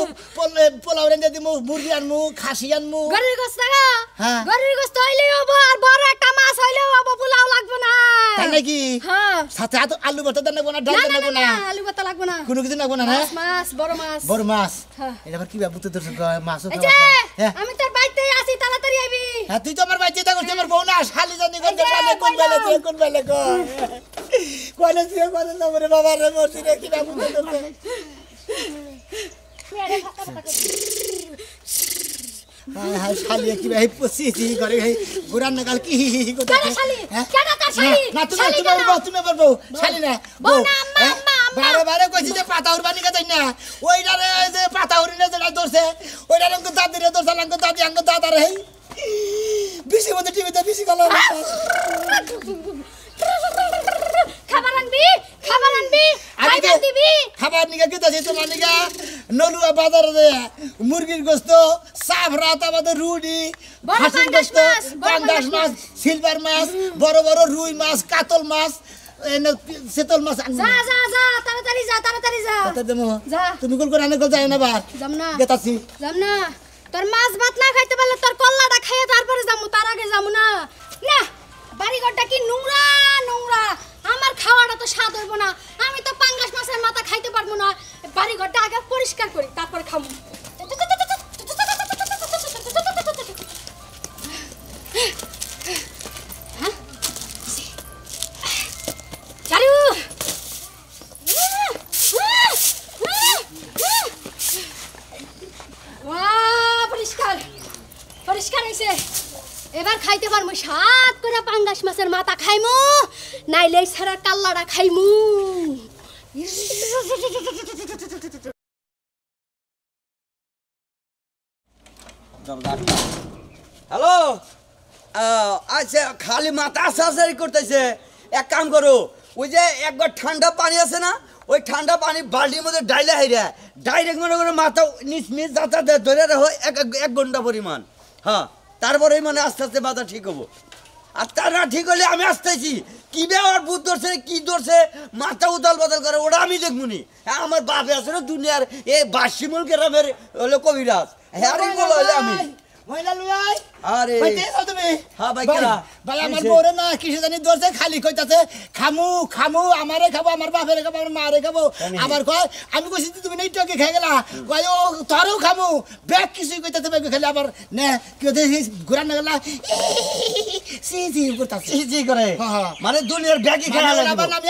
পোলাও রাইন দিমু মুরগি আনমু খাসি আনমু গরুর গোশত না হ্যাঁ গরুর গোশত হইলেই হবো আর বড় একটা মাছ হইলেও হবো পোলাও লাগবে না তাই নাকি হ্যাঁ সাথে আলু ভর্তা দেন না ডাল না দেন না না না আলু ভর্তা লাগবে না কোনো কিছু লাগবে না হ্যাঁ মাছ বড় মাছ বড় মাছ হ্যাঁ। এটা আবার কি বাবুতে তোর মাছ এই যে হ্যাঁ আমি তোর বাড়িতে আছি তাড়াতাড়ি আইবি হ্যাঁ তুই তো আমার বাড়িতে থাকছিস আমার বউ না শালি জানি কোন বেলা কোন বেলা কোনে তুই কোনে না রে বাবা রে মরছি রে কি বাবু তোর হ্যাঁ শালি কি ভাই পসিছি করে ভাই গুরান নাগাল কি কথা কেন শালি কেন তার শালি না তুমি বউ শালি না বউ বারে বারে কইছি যে পাতা উরবানি কা তাই না ওইটারে যে পাতা উরিনে যেটা ধরছে ওইটারে তো দাদিরে ধরছে লাঙ্গ দাদি আঙ্গ দাদারে হেই বেশি মধ্যে টিভিতে বেশি গেল খাবার আনবি খাবার দিবি খাবার নিকা কি তাছে তোমার নিকা নলুয়া বাজারে মুরগির গোশত সাফরা তাবাদে রুডি হাসির গোশত পাঙ্গাস মাছ সিলভার মাছ বড় বড় রুই মাছ কাতল মাছ সেতল মাছ যা যা যা তাড়াতাড়ি যা যা তুমি কোন করে আনে গল যায় না বার যাম না গেতাছি যাম না তোর মাছ ভাত না খাইতে পারলে তোর কল্লাটা খাইয়ে তারপরে যামু তার আগে যামু না না বাড়িঘরটা কি নোংরা নোংরা আমার খাওয়াটা তো স্বাদ হইব না আমি তো পাঙ্গাস মাছের মাথা খাইতে পারবো না বাড়িঘরটা আগে পরিষ্কার করি তারপরে খামু হ্যাঁ? চালু পরিষ্কার পরিষ্কার হয়েছে এবার খাইতে পারবো সাত করে পাঙ্গাস মাছের মাথা খাইমু নাইলে ছাড়া কাল্লাটা খাইমু হ্যালো আচ্ছা খালি মাথা সার্জারি করতেছে এক কাম করো ওই যে একবার ঠান্ডা পানি আছে না ওই ঠান্ডা পানি বালতির মধ্যে ডাইলে হাইরা ডাইরেক্ট মনে করে মাথা নিচ নিচ যাতা ধরে রাখো এক ঘন্টা পরিমাণ হ্যাঁ তারপরেই মানে আস্তে আস্তে মাথা ঠিক হবো আর তা না ঠিক হলে আমি আসতেছি কি ব্যবহার ভূত ধরছে কি ধরছে মাথা উদাল বদল করে ওটা আমি দেখবো নি হ্যাঁ আমার বাপে আছে না দুনিয়ার এই বাসিমুল গ্রামের হলো কবিরাজ হ্যাঁ বলো আমি মহিলা লুই আরে ভাই তে তুমি হ্যাঁ ভাই কেলা ভাই আমার বউরে না কিসে জানি ধরছে খালি কইতাছে খামু খামু আমারে খাবো আমার বাপেরে খাবো আমার মারে খাবো আবার কয় আমি কইছি তুমি নেই টকে খেয়ে গেলা কয় ও তোরও খামু ব্যাগ কিছুই কইতাছে ব্যাগ খালি আবার নে কি হতে ঘুরা না গেলা সি করতাছে জি করে মানে দুনিয়ার ব্যাগই খেলা লাগে আবার আমি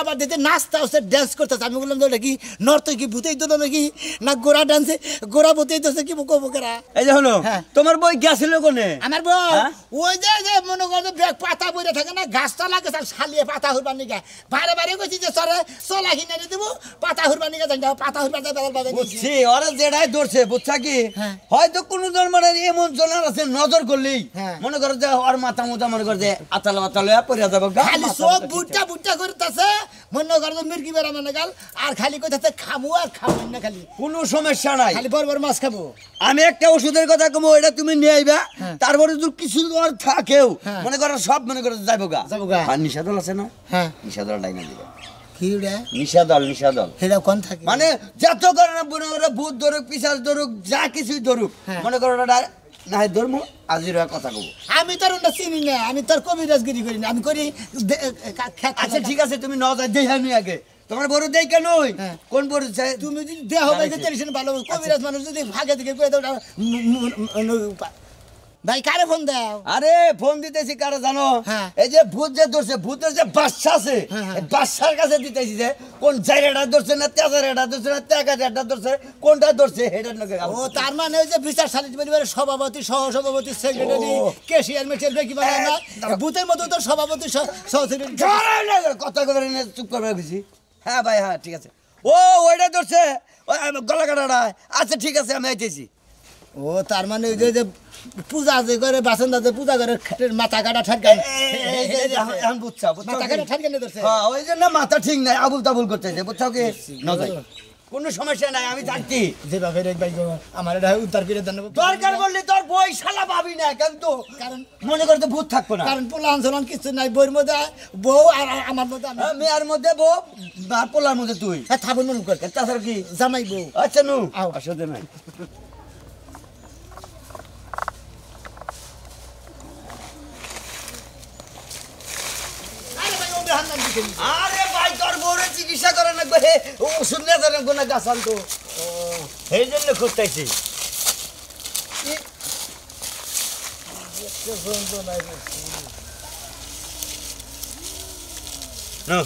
আবার দিতে নাচতা হচ্ছে ডান্স করতেছে আমি বললাম ওটা কি নর্তই কি ভূতেই তো নাকি না গোড়া ডান্সে গোড়া ভূতেই তো কি বুকো বুকেরা এই যে হলো তোমার বই গেছিল কোনে আমার বউ ওই যে মনে করো ব্যাগ পাতা বইরে থাকে না গাছটা লাগে শালিয়ে পাতা হুরবার নিকা বারে বারে কইছি যে সরে চলা কিনে দেবো পাতা হুরবার নিকা যাই পাতা হুরবার যাই বাজার বুঝছি ওরা যেটাই ধরছে বুঝছা কি হয়তো কোনো ধর্মের এমন জনার আছে নজর করলেই মনে করো যে ওর মাথা মোটা মনে করে যে আতালা মাতালা পড়ে যাবে খালি সব বুটটা বুটটা করতেছে মনে করো মির্কি বেড়া মানে গাল আর খালি কইতাছে খামু আর খামু না খালি কোনো সমস্যা নাই খালি বড় বড় মাছ খাবো আমি একটা ওষুধের কথা কমো এটা তুমি নিয়ে আইবা তারপরে যদি কিছু আর থাকেও মনে করো সব মনে করো যাইবো গা আর নিষাদল আছে না হ্যাঁ নিষাদল ডাইনা দিবা কি রে নিষাদল হেডা কোন থাকে মানে যত করে না মনে করো ভূত ধরুক পিশাচ ধরুক যা কিছুই ধরুক মনে করো না ধর্ম আজির কথা কব আমি তোর ওটা চিনি না আমি তোর কবিরাজগিরি করি না আমি করি আচ্ছা ঠিক আছে তুমি ন যাই দেই আমি আগে তোমার বড় দেই কেন কোন বড় তুমি যদি দেহ বাইকে টেনশন ভালো কবিরাজ মানুষ যদি ভাগে দিকে কই দাও ভাই কারে ফোন দাও আরে ফোন দিতেছি কারে জানো এই যে ভূত যে ধরছে ভূতের যে বাচ্চা আছে বাচ্চার কাছে দিতেছি যে কোন জায়গাটা ধরছে না তেজারেটা ধরছে না তেগাটা ধরছে কোনটা ধরছে হেডার নকে ও তার মানে ওই যে বিচার সালিশ পরিবারের সভাপতি সহ সভাপতি সেক্রেটারি ক্যাশিয়ার মেটের বেকি মানে না ভূতের মতো তো সভাপতি সহ সেক্রেটারি কথা কথা চুপ করবে কিছু হ্যাঁ ভাই হ্যাঁ ঠিক আছে ও ওইটা ধরছে গলা কাটাটা আচ্ছা ঠিক আছে আমি আইতেছি ও তার মানে ওই যে পূজা যে করে বাসন্দাতে পূজা করে মাথা কাটা ঠাটকান বুঝছা মাথা কাটা ঠাটকান ধরছে ওই জন্য মাথা ঠিক নাই আবুল তাবুল করতেছে বুঝছাও কি না যাই কোনো সমস্যা নাই আমি থাকছি যেভাবে রেখ ভাই গো আমার এটা উদ্ধার করে দেন দরকার বললে তোর বই শালা ভাবি না কিন্তু কারণ মনে করতে ভূত থাকবো না কারণ পোলা আন্দোলন কিছু নাই বইয়ের মধ্যে বউ আর আমার মধ্যে আমি মেয়ের মধ্যে বউ আর পোলার মধ্যে তুই থাকুন মনে কর তাছাড়া কি জামাই বউ আচ্ছা নু আও। আসলে নাই আরে ভাই তোর বউরে চিকিৎসা করে না হে ওষুধ নিয়ে ধরেন কোন গাছ আনতো এই জন্য খুঁজতেছি না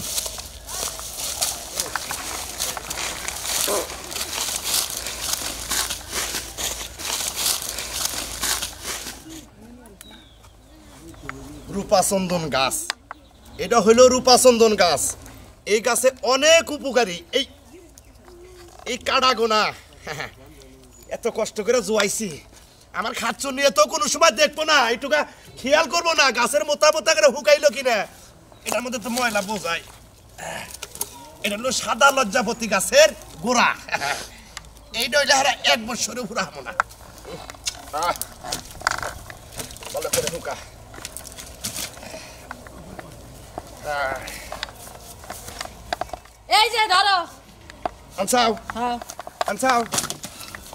রূপাচন্দন গাছ, এটা হইল রূপাচন্দন গাছ। এই গাছে অনেক উপকারী। এই কাটা গোনা এত কষ্ট করে জোয়াইছি, আমার খাচ্ছ নিয়ে তো কোনো সময় দেখবো না, এইটুকা খেয়াল করবো না গাছের মোতা মোতা করে হুকাইলো কিনা। এটার মধ্যে তো ময়লা বোঝাই। এটা হলো সাদা লজ্জাপতি গাছের গোড়া। এইটা হইলে হারা 1 বছরে পুরা হবো না। ভালো করে হুকা। এই যে ধরো আনসাও হ্যাঁ আনসাও,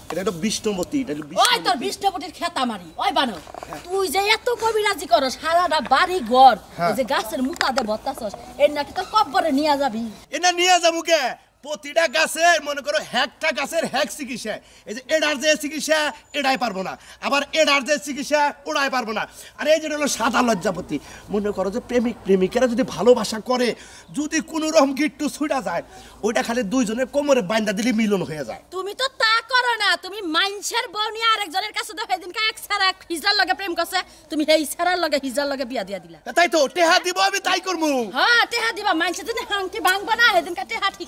এটা হলো বিষ্ণুপতি। এটা হলো ওই তোর বিষ্ণুপতির খেতা মারি ওই বানো তুই যে এত কবিরাজি করস সারাটা বাড়ি ঘর এই যে গাছের মুতা দে বত্তাছস এর নাকি তোর কব্বরে নিয়ে যাবি এটা নিয়ে যাবো কে? প্রতিটা গাছের মনে করো একটা গাছের হ্যাক চিকিৎসা। এই যে এডার যে চিকিৎসা এটাই পারবো না, আবার এডার যে চিকিৎসা ওটাই পারবো না। আর এই যেটা হলো সাদা লজ্জাপতি, মনে করো যে প্রেমিক প্রেমিকেরা যদি ভালোবাসা করে, যদি কোনো রকম গিট্টু ছুটা যায়, ওইটা খালি দুইজনের কোমরে বাইন্দা দিলে মিলন হয়ে যায়। তুমি তো তা করো না, তুমি মাইনছের বউ নিয়ে আরেকজনের কাছে তো সেদিন এক ছাড়া এক হিজার লগে প্রেম করছে, তুমি সেই ছাড়ার লগে হিজার লগে বিয়া দিয়া দিলা। তাই তো টেহা দিব, আমি তাই করবো। হ্যাঁ টেহা দিবা, মাইনছে দিন হাংটি ভাঙবা না, সেদিন কা টেহা ঠিক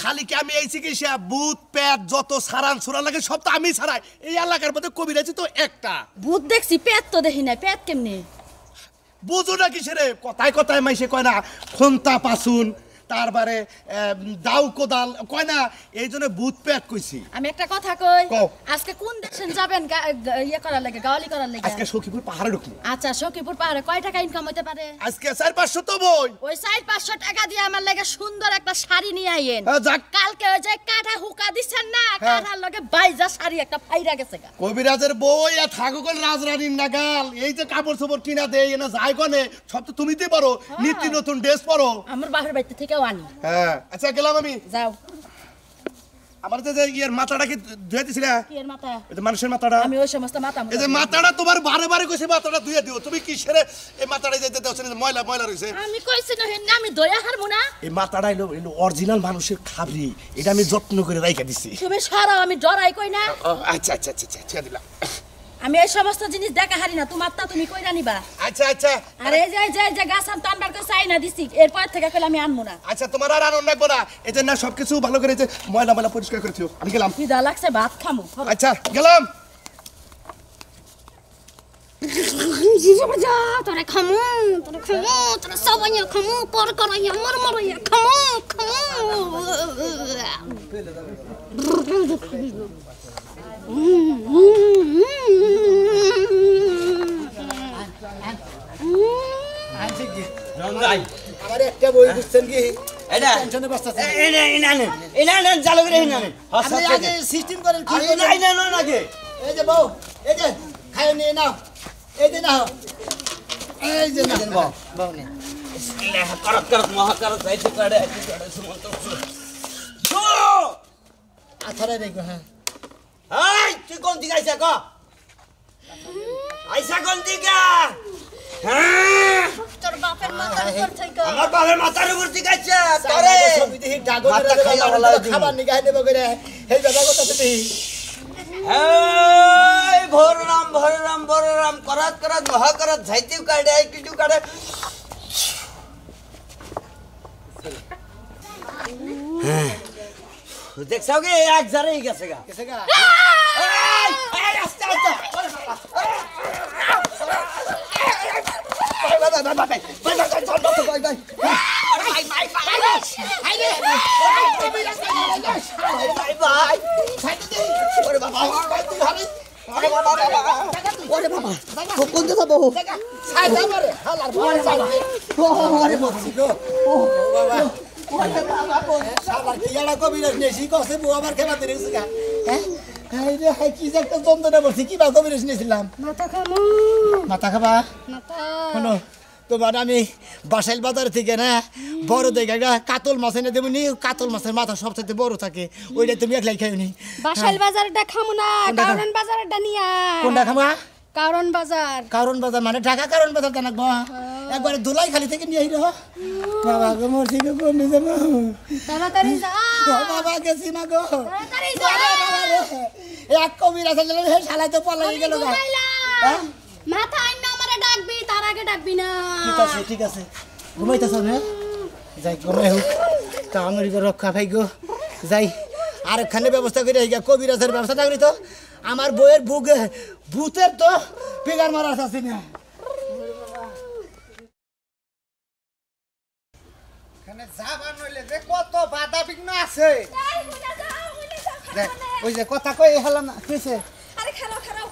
খালি কি আমি এই চিকিৎসা ভূত পেট যত সারান সুরা লাগে সব তো আমি ছাড়াই। এই এলাকার মধ্যে কবিরাজি তো একটা। ভূত দেখছি, পেট তো দেখি নাই, পেট কেমনে বুঝো না কিসেরে? কথায় কথায় মাইসে কয় না খন্তা পাসুন, তারপরে দাউ কোদাল কয় না, এই জন্য ভূত পেট কইছি। আমি একটা কথা কই, কও। আজকে কোন দেশে যাবেন ইয়ে করার লাগে, গাওয়ালি করার লাগে? আজকে সখীপুর পাহাড়ে ঢুকবো। আচ্ছা সখীপুর পাহাড়ে কয় টাকা ইনকাম হইতে পারে? আজকে 400-500 তো বই। ওই 400-500 টাকা দিয়ে আমার লাগে সুন্দর একটা শাড়ি নিয়ে আইয়েন। যাক। কালকে ওই যে কাঠা হুকা দিছেন না, কাঠার লগে বাইজা শাড়ি একটা ফাইরা গেছে গা। কবিরাজের বই আর থাকো কোন রাজরানীর নাগাল। এই যে কাপড় চোপড় কিনা দেয় না যায় কনে, সব তো তুমি দিয়ে পারো। নিত্য নতুন ড্রেস পরো। আমার বাপের বাড়িতে থেকেও আনি। হ্যাঁ আচ্ছা গেলাম আমি। যাও। আমার যে ইয়ের মাথাটা কি ধুয়ে দিছিল? কি এর মাথা? এই যে মানুষের মাথাটা। আমি ওই সমস্ত মাথা এই যে মাথাটা তোমার বারে বারে কইছে মাথাটা ধুয়ে দিও। তুমি কি সেরে এই মাথাটা যেতে দাওছ না? ময়লা ময়লা রইছে। আমি কইছি না হেন আমি দয়া হারমু না। এই মাথাটা হলো অরিজিনাল মানুষের খাবরি। এটা আমি যত্ন করে রাইখা দিছি। তুমি সরাও, আমি ডরাই কই না। আচ্ছা আচ্ছা আচ্ছা ছেড়ে দিলাম। আমি এই সমস্ত জিনিস দেখা হারি না, তোমার তা তুমি কইরা নিবা। আচ্ছা আচ্ছা আর এই যে গাছ আনতে আনবার তো চাই না দিছি, এরপর থেকে কইলে আমি আনমু না। আচ্ছা তোমার আর আনন্দ লাগবো না। এই যে না সবকিছু ভালো করে যে ময়লা ময়লা পরিষ্কার করে দিও। আমি গেলাম। খিদা লাগছে, ভাত খামু। আচ্ছা গেলাম। তোরে খামু তোরে সবাই খামু পর করাইয়া মর মরাইয়া খামু আমার একটা বই বুঝছেন কি এটা টেনশনে বসতাছে এনা চালু করে এনা আপনি আগে সিস্টেম করেন কি নাই না না নাকি এই যে বউ এই যে খায় নিয়ে নাও এই যে নাও এই যে নাও বউ নে করত করত মহাকারত যাইতে পারে সুমন্ত আছাড়াই দেখো। হ্যাঁ এই তুই কোন দিকে আইছা ক আইছা কোন দিকে? হ্যাঁ তোর বাপের মাথার উপর থেকে আমার বাবার মাথার উপর দিকে আইছা তোরে ছবি দেখি ডাগর খাবার নিগাই দেব করে এই দাদা কথা তুমি এই ভররাম ভররাম করত করত মহাকারত যাইতে কাড়ে কিছু কাড়ে হ্যাঁ দেখছাও কি এক জারে গেছে গা কেসে গা এই আস্তে আস্তে কোন দিকে যাবো ছাই যাবো রে হালার বড় ছাই আরে বলছি গো শালার কি এলা কবিরাজ নেছি কসে বউ আমার খেলা দিরে গা হ্যাঁ এই রে হাই কি যে একটা যন্ত্রণা বলছি কি বা কবিরাজ নিয়েছিলাম মাথা খাবা শোনো তোমার আমি বাসাইল বাজার থেকে না বড় দেখে একটা কাতল মাছ এনে দেবো নি কাতল মাছের মাথা সবচেয়ে বড় থাকে ওইটা তুমি একলাই খাই নি বাসাইল বাজারটা খামু না কারণ বাজারটা নিয়া কোনটা খাবা কারণ বাজার মানে ঢাকা কারণ বাজার জানা গো একবারে ধুলাই খালি থেকে নিয়ে আইরো বাবা গো মরছি গো কোন দিতে তাড়াতাড়ি যা বাবা গেছি না গো তাড়াতাড়ি যা এক কবিরাজ আছে হে শালাই তো পলাই গেল গা হ্যাঁ মাথা আইনা আমারে ডাকবি তার আগে ডাকবি না ঠিক আছে ঘুমাইতেছ না যাই ঘুমাই হোক তা আমার রক্ষা ভাই গো যাই আর এখানে ব্যবস্থা করে কবিরাজের ব্যবস্থা করি তো আমার বইয়ের বুকে ভূতের তো পিগার মারা আছে না এখানে যাবার নইলে যে কত বাধা বিঘ্ন আছে ওই যে কথা কই হলাম না কইছে আরে খারাও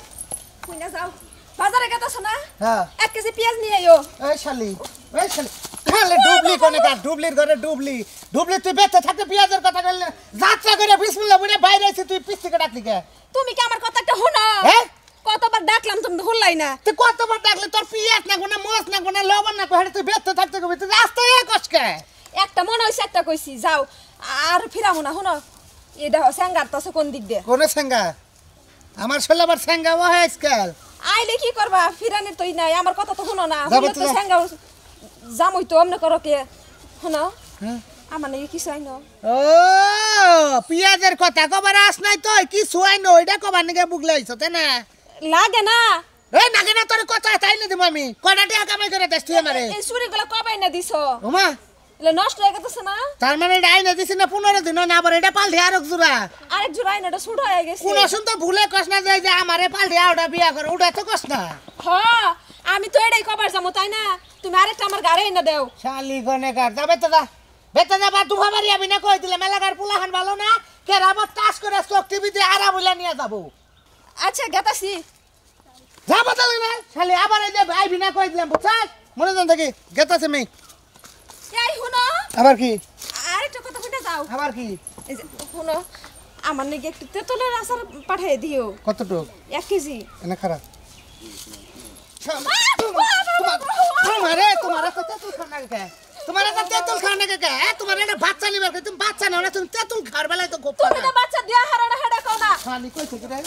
কইনা যাও বাজারে গেতাছ না হ্যাঁ 1 কেজি পেঁয়াজ নিয়ে আইও এই শালি খালে ডুবলি কোনে কার ডুবলির ঘরে ডুবলি তুই বেঁচে থাকতে পেঁয়াজের কথা বললে যাত্রা করে বিসমিল্লাহ বলে বাইরে আইছিস তুই পিছ থেকে ডাকলি কে তুমি কি আমার কথা একটা শোনো হ্যাঁ কতবার ডাকলাম তুমি শুনলাই না তুই কতবার ডাকলে তোর পেঁয়াজ না কোনা মোষ না কোনা লবণ না কোহেড়ে তুই বেঁচে থাকতে কবি তুই রাস্তায় কসকে একটা মনে হইছে একটা কইছি যাও আর ফিরামু না শুনো এটা স্যাঙ্গার তাছে কোন দিক দিয়ে কোনে সেঙ্গা আমার ছেলে আবার সেঙ্গা ও আজকাল আইলে কি করবা ফিরানের তোই নাই আমার কথা তো শুনো না যাবো হলে তো তো। স্যাঙ্গা জামুই তো অমনে করো কে শুনো হ্যাঁ আমার নাকি কিছু আইনো ও পেঁয়াজের কথা কবার আস নাই তো কি সুয়াই ন ওইটা কবার নিকে বুগলে আইছ তাই না লাগে না এই নাকি না তোর কথা তাই না দিম আমি কয়টা টাকা কামাই করে দেস তুই আমারে এই চুরিগুলো কবে না দিছো ওমা এলে নষ্ট হয়ে গেছে না তার মানে এটা আইনা দিছি না 15 দিন না আবার এটা পাল্টে আরেক জোড়া আরেক জোড়া আইনাটা ছোট হয়ে গেছে কোন শুন তো ভুলে কস না যায় যে আমারে পাল্টে ওটা বিয়া করে ওটা তো কস না হ্যাঁ আমি তো এটাই কবার যাবো তাই না তুমি আরেকটা আমার গাড়ি এনে দাও শালি গনে কার যাবে তো যা বেতে যাবা দু ভাবারি আমি না কই দিলে মেলাকার পুলাহান ভালো না কে রাবত টাস করে চোখ টিভিতে আরা বইলা নিয়ে যাবো আচ্ছা গেতাছি যাবো তাহলে না শালি আবার এই যে ভাই বিনা কই দিলাম বুঝছাস মনে জান থাকি গেতাছে মেয়ে এই শুনো আবার কি আরেকটা কথা কইতে যাও আবার কি এই যে শুনো আমার নাকি একটু তেঁতুলের আচার পাঠিয়ে দিও কতটুক 1 কেজি এনে খারাপ তোমারে তো তেতুল খানা কে তোমারে তো তেতুল খানা কে তোমারে একটা বাচ্চা নিবার কে তুমি বাচ্চা নাও না তুমি তেতুল খার বেলায় তো গোপ তুমি তো বাচ্চা দিয়া হারানা হেডা কও না শালি কইছে কি রে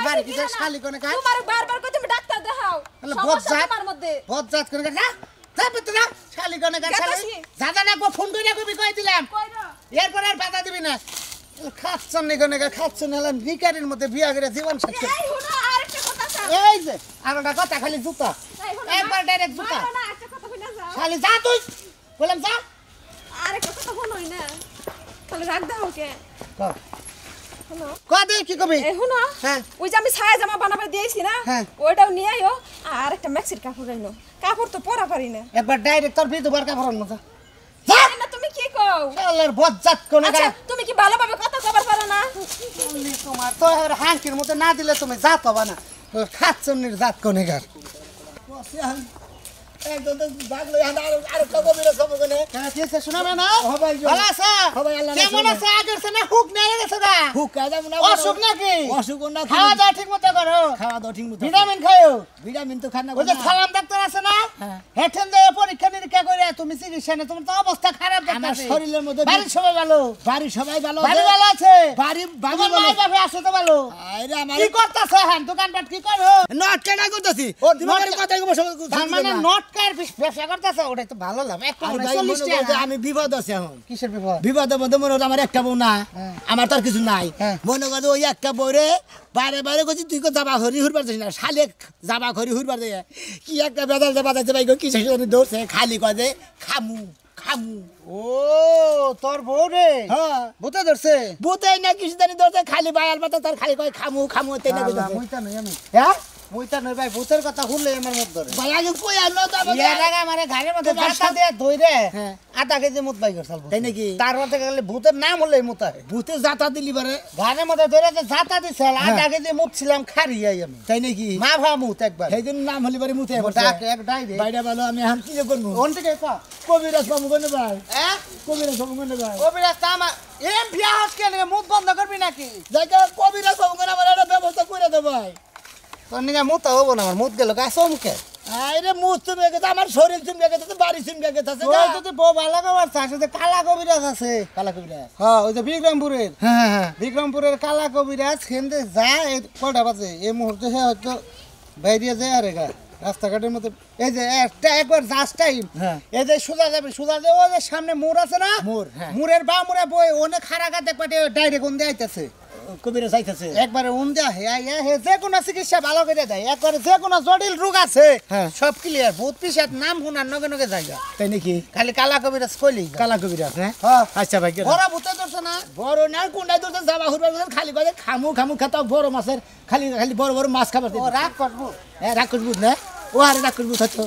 বাড়ি কি যা শালি কোনে কা তোমার বারবার কই তুমি ডাক্তার দেখাও তাহলে সমস্যা তোমার মধ্যে বজ্জাত করে যা যা বেতরা শালি কোনে কা শালি গেতাছি। দাদা না ফোন কইরা কবি কই দিলাম কইরো এরপর আর বাধা দিবি না খাচ্ছন নি কোনে কা খাচ্ছন হলাম ভিখারির মধ্যে বিয়া করে জীবন শেষ করে এই শুনো আরেকটা কথা আছে এই যে আর একটা কথা খালি জুতা একবার ডাইরেক্ট জুতা না একটা কথা কইনা যাও শালি যা তুই বললাম যা আরেকটা কথা শুনোই না তাহলে রাখ দাও কে শুনো কদে কি কবি এই শুনো হ্যাঁ। ওই যে আমি ছায়া জামা বানাবে দিয়েছি না হ্যাঁ। ওইটাও নিয়ে আইও আর একটা ম্যাক্সির কাপড় আইনো কাপড় তো পরা পারি না একবার ডাইরেক্ট তোর বিধু বার কাপড় না যা জানি না তুমি কি কও শালার বজ্জাত কোনে কা আচ্ছা তুমি কি ভালোভাবে কথা কবার পারো না তোমার তো আর হাঙ্কির মধ্যে না দিলে তুমি জাত হবা না খাচ্ছনির জাত কোনে কার একদম তো ভাগলো আর কবিরা সব কোনে কেসে শোনাবে না ভালো আছে কেমন আছে আগের সে না হুক নেই গেছে গা হুক কাজা না অসুখ নাকি অসুখ না খাওয়া দাওয়া ঠিক মতো করো খাওয়া দাওয়া ঠিক মতো ভিটামিন খাও ভিটামিন তো খান না ওই যে সালাম ডাক্তার আছে না হেঠেন দে পরীক্ষা নিরীক্ষা করে তুমি চিকিৎসা না তোমার তো অবস্থা খারাপ দেখতাছি আমার শরীরের মধ্যে বাড়ির সবাই ভালো বাড়ি ভালো আছে বাড়ি ভালো আছে তো ভালো আরে আমার কি করতেছ হ্যাঁ দোকানপাট কি করো নট কেনা করতেছি ও দিমাগের কথা কইবো সব মানে নট কার ব্যবসা করতেছ ওটা তো ভালো লাভ একটু 40 টাকা আমি বিপদ আছে এখন কিসের বিপদ বিপদের মধ্যে মনে হতো আমার একটা বউ না আমার তো আর কিছু নাই হ্যাঁ। মনে করো ওই একটা বউরে বাইরে বাইরে করছি তুই কো যাবা ঘরি হুরবার যাস না শালে যাবা ঘরি হুরবার যায় কি একটা বেদাল বাজাইছে ভাই কি শেষ দৌড়ছে খালি কয় যে খামু ও তোর বউ রে হ্যাঁ ভূতে ধরছে বুতেই না কিছু জানি দৌড়ছে খালি বায়াল পাতা তার খালি কয় খামু তাই না আল্লাহ, কইতাছে মুইতা নই আমি হ্যাঁ মুইতা নই ভাই ভূতের কথা শুনলে আমার মত ধরে ভাই আগে কই আনো তো ইয়ার আগে মানে ঘাড়ের মধ্যে জাতা দিয়ে ধইরে আধা কেজি মুত বাই করছাল তাই নাকি তার মধ্যে গেলে ভূতের নাম হলে মুতা ভূতে জাতা দিলি বারে ঘাড়ের মধ্যে ধরে যে জাতা দিছাল আধা কেজি মুত ছিলাম খারি আই আমি তাই নাকি মা ভা মুত একবার সেইদিন নাম হলি বারে মুতে ডাক এক ডাইরে বাইরে ভালো আমি হাম কি করব কোন থেকে ক কবিরাজ বাবু কোনে ভাই হ্যাঁ কবিরাজ বাবু কোনে ভাই কবিরাজ তামা এম বিয়া হস কেন মুত বন্ধ করবি নাকি জায়গা কবিরাজ বাবু কোনে আমার একটা ব্যবস্থা করে দে ভাই তোর নিগা মুত হবো না আমার মুত গেল গা চমকে আরে মুখ তুমি গেছে আমার শরীর তুমি গেছে তো বাড়ি তুমি গেছে ওই যদি বউ ভালো কবার চাস যে কালা কবিরাজ আছে কালা কবিরাজ হ্যাঁ ওই যে বিক্রমপুরের হ্যাঁ হ্যাঁ বিক্রমপুরের কালা কবিরাজ খেন্দে যা এই কয়টা বাজে এই মুহূর্তে সে হয়তো বাইরে যায় আরে গা রাস্তাঘাটের মধ্যে এই যে একবার জাস্ট টাইম হ্যাঁ। এই যে সোজা যাবে ওই যে সামনে মোড় আছে না মোড়, হ্যাঁ। মোড়ের বা মোড়ে বই অনেক খারাপ দেখবাটে ডাইরেক্ট কোন দিয়ে আইতাছে কবিরাজ আইতাছে একবারে উন্দা হে যে কোনো চিকিৎসা ভালো করে দেয় একবারে যে কোনো জটিল রোগ আছে হ্যাঁ। সব ক্লিয়ার বহুত পিসাত নাম শুনার নগে নগে জায়গা তাই নাকি খালি কালা কবিরাজ কইলি কালা কবিরাজ হ্যাঁ হ্যাঁ আচ্ছা ভাই বড় ভূতে ধরছে না বড় না কোনটাই তো যাবা হুরবার খালি করে খামু খামু খেতা বড় মাছের খালি খালি বড় বড় মাছ খাবার ও রাগ করবো হ্যাঁ রাগ করবি না ও আরে রাগ করবি থাকতো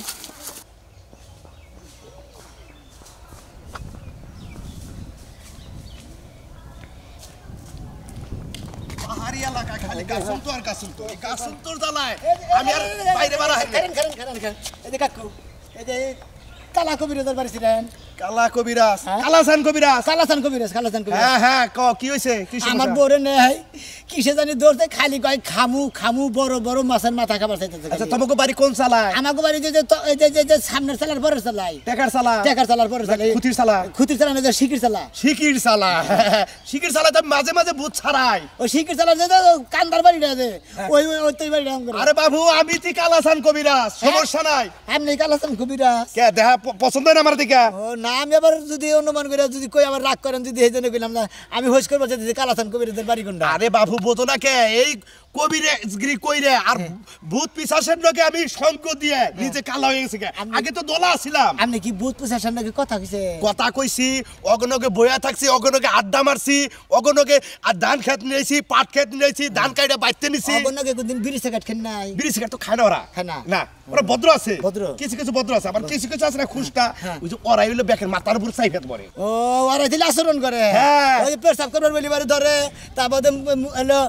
পাহাড়ি এলাকা খালি গাছুন তো আর গাছুন তো এই গাছুন তোর জ্বালায় আমি আর বাইরে বাড়া হারি এই যে কাকু এই যে কালা কবিরাজের বাড়ি ছিলেন কালা কবিরাজ হ্যাঁ? কালাসান কবিরাজ কালাচান কবিরাজ হ্যাঁ হ্যাঁ কি হইছে কি আমার সমস্যা বউরে নেই কিসে জানি দৌড়তে খালি কয় খামু খামু বড় বড় মাছের মাথা খাবার চাইতেছে আচ্ছা তোমাকে বাড়ি কোন চালায় আমাকে বাড়ি যে সামনের চালার পরের চালাই টেকার চালা টেকার চালার পরের চালাই খুতির চালা খুতির চালা না যে শিকির চালা শিকির চালা শিকির চালা তো মাঝে মাঝে ভূত ছাড়াই ওই শিকির চালা যে কান্দার বাড়িটা আছে ওই ওই তুই বাড়িটা আরে বাবু আমি তুই কালাসান কবিরাজ সমস্যা নাই এমনি কালাচান কবিরাজ কে দেখা পছন্দ হয় না আমার দিকে ও না আমি আবার যদি অনুমান করে যদি কই আবার রাগ করেন যদি এই জন্য কইলাম না আমি হোস করবো যদি কালাচান কবিরাজের বাড়ি কোনটা আরে বাবু বোঝো না কে এই কবিরাজগিরি কইরে আর ভূত পিশাচের লোকে আমি শঙ্ক দিয়ে নিজে কালা হয়ে গেছে আগে তো দোলা ছিলাম আপনি কি ভূত পুষার সামনে কি কথা কইছে কথা কইছি অগনকে বইয়া থাকছি অগনকে আড্ডা মারছি অগনকে আর ধান খেত নিয়েছি পাট খেত নিয়েছি ধান কাইটা বাইতে নিছি অবনকে কোনদিন বিড়ি সিগারেট খেন নাই বিড়ি সিগারেট তো খায় না ওরা খায় না। না ওরা ভদ্র আছে ভদ্র। কিছু কিছু ভদ্র আছে আবার কিছু কিছু আছে না খুশটা ওই যে ওরাই হইলো ব্যাকের মাথার উপর চাইফেত পড়ে ও আর দিলে আচরণ করে হ্যাঁ। ওই যে পেশাব করবার বলি বারে ধরে তারপর হলো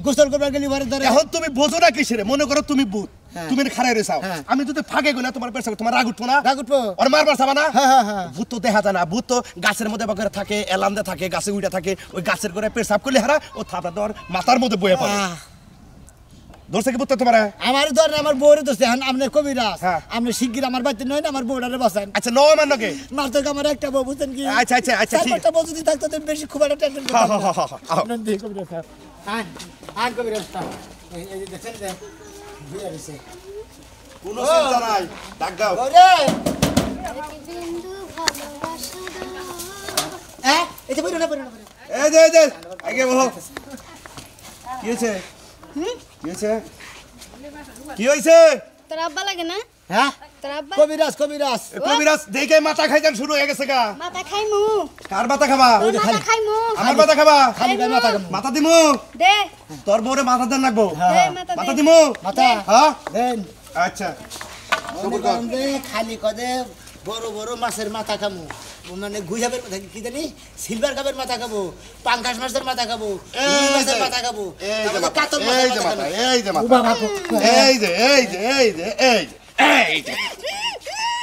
গোসল করবার গেলি বারে ধরে এখন তুমি বোঝো না কিসের মনে করো তুমি ভূত হ্যাঁ। তুমি খারাই রেছাও হ্যাঁ। আমি যদি ফাঁকে গেলে তোমার পেশা তোমার রাগ উঠবো না রাগ উঠবো। আর মারবার চাবা না হ্যাঁ, হ্যাঁ, হ্যাঁ। ভূত তো দেখা যায় না ভূত তো গাছের মধ্যে বাগরে থাকে এলান্দে থাকে গাছে উইটা থাকে ওই গাছের করে পেশাব করলে হারা ও থাপড়া তোমার মাথার মধ্যে বয়ে পড়ে আহ, ধরছে কি ভূত তোমার আমার ধরেন আমার বউরে ধরছে আপনার কবিরাজ হ্যাঁ। আপনি শিগগির আমার বাড়িতে নয় না আমার বউটারে বাঁচান আচ্ছা নয় আমার নাকি মার তো আমার একটা বউ বুঝছেন কি আচ্ছা, আচ্ছা, আচ্ছা, ঠিক। একটা বউ যদি থাকতো তো বেশি খুব একটা টেনশন হ্যাঁ, হ্যাঁ, হ্যাঁ, হ্যাঁ। আপনার দিয়ে কবিরাজ সাহেব আন কবিরাজ সাহেব এই যে দেখছেন যে বুঝে গেছে কোনো চিন্তা নাই ডাক দাও ওরে বিন্দু ভালোবাসা হ্যাঁ এই যে বইরো না এই যে আগে বলো কি হয়েছে কি হয়েছে কি হয়েছে তোর আব্বা লাগে না হ্যাঁ তোর আব্বা কবিরাজ কবিরাজ কবিরাজ দেখে মাথা খাইজান শুরু হয়ে গেছে গা মাথা খাইমু কার মাথা খাবা তোর মাথা খাইমু আমার মাথা খাবা খালি গায়ে মাথা কামু মাথা দিমু দে তোর বউরে মাথা দেন লাগবো দে মাথা মাথা দে দিমু মাথা হ্যাঁ দেন আচ্ছা মনে করেন যে খালি কদে বড় বড় মাছের মাথা খামু মানে গুইহাবের মাথা কি জানি সিলভার কাপের মাথা খাবো পাঙ্কাশ মাছের মাথা খাবো রুই মাছের মাথা খাবো এই যে তারপরে কাতল এই যে মাছের মাথা মাথা খাবো। এই যে মাথা উবা ভাগো। এই যে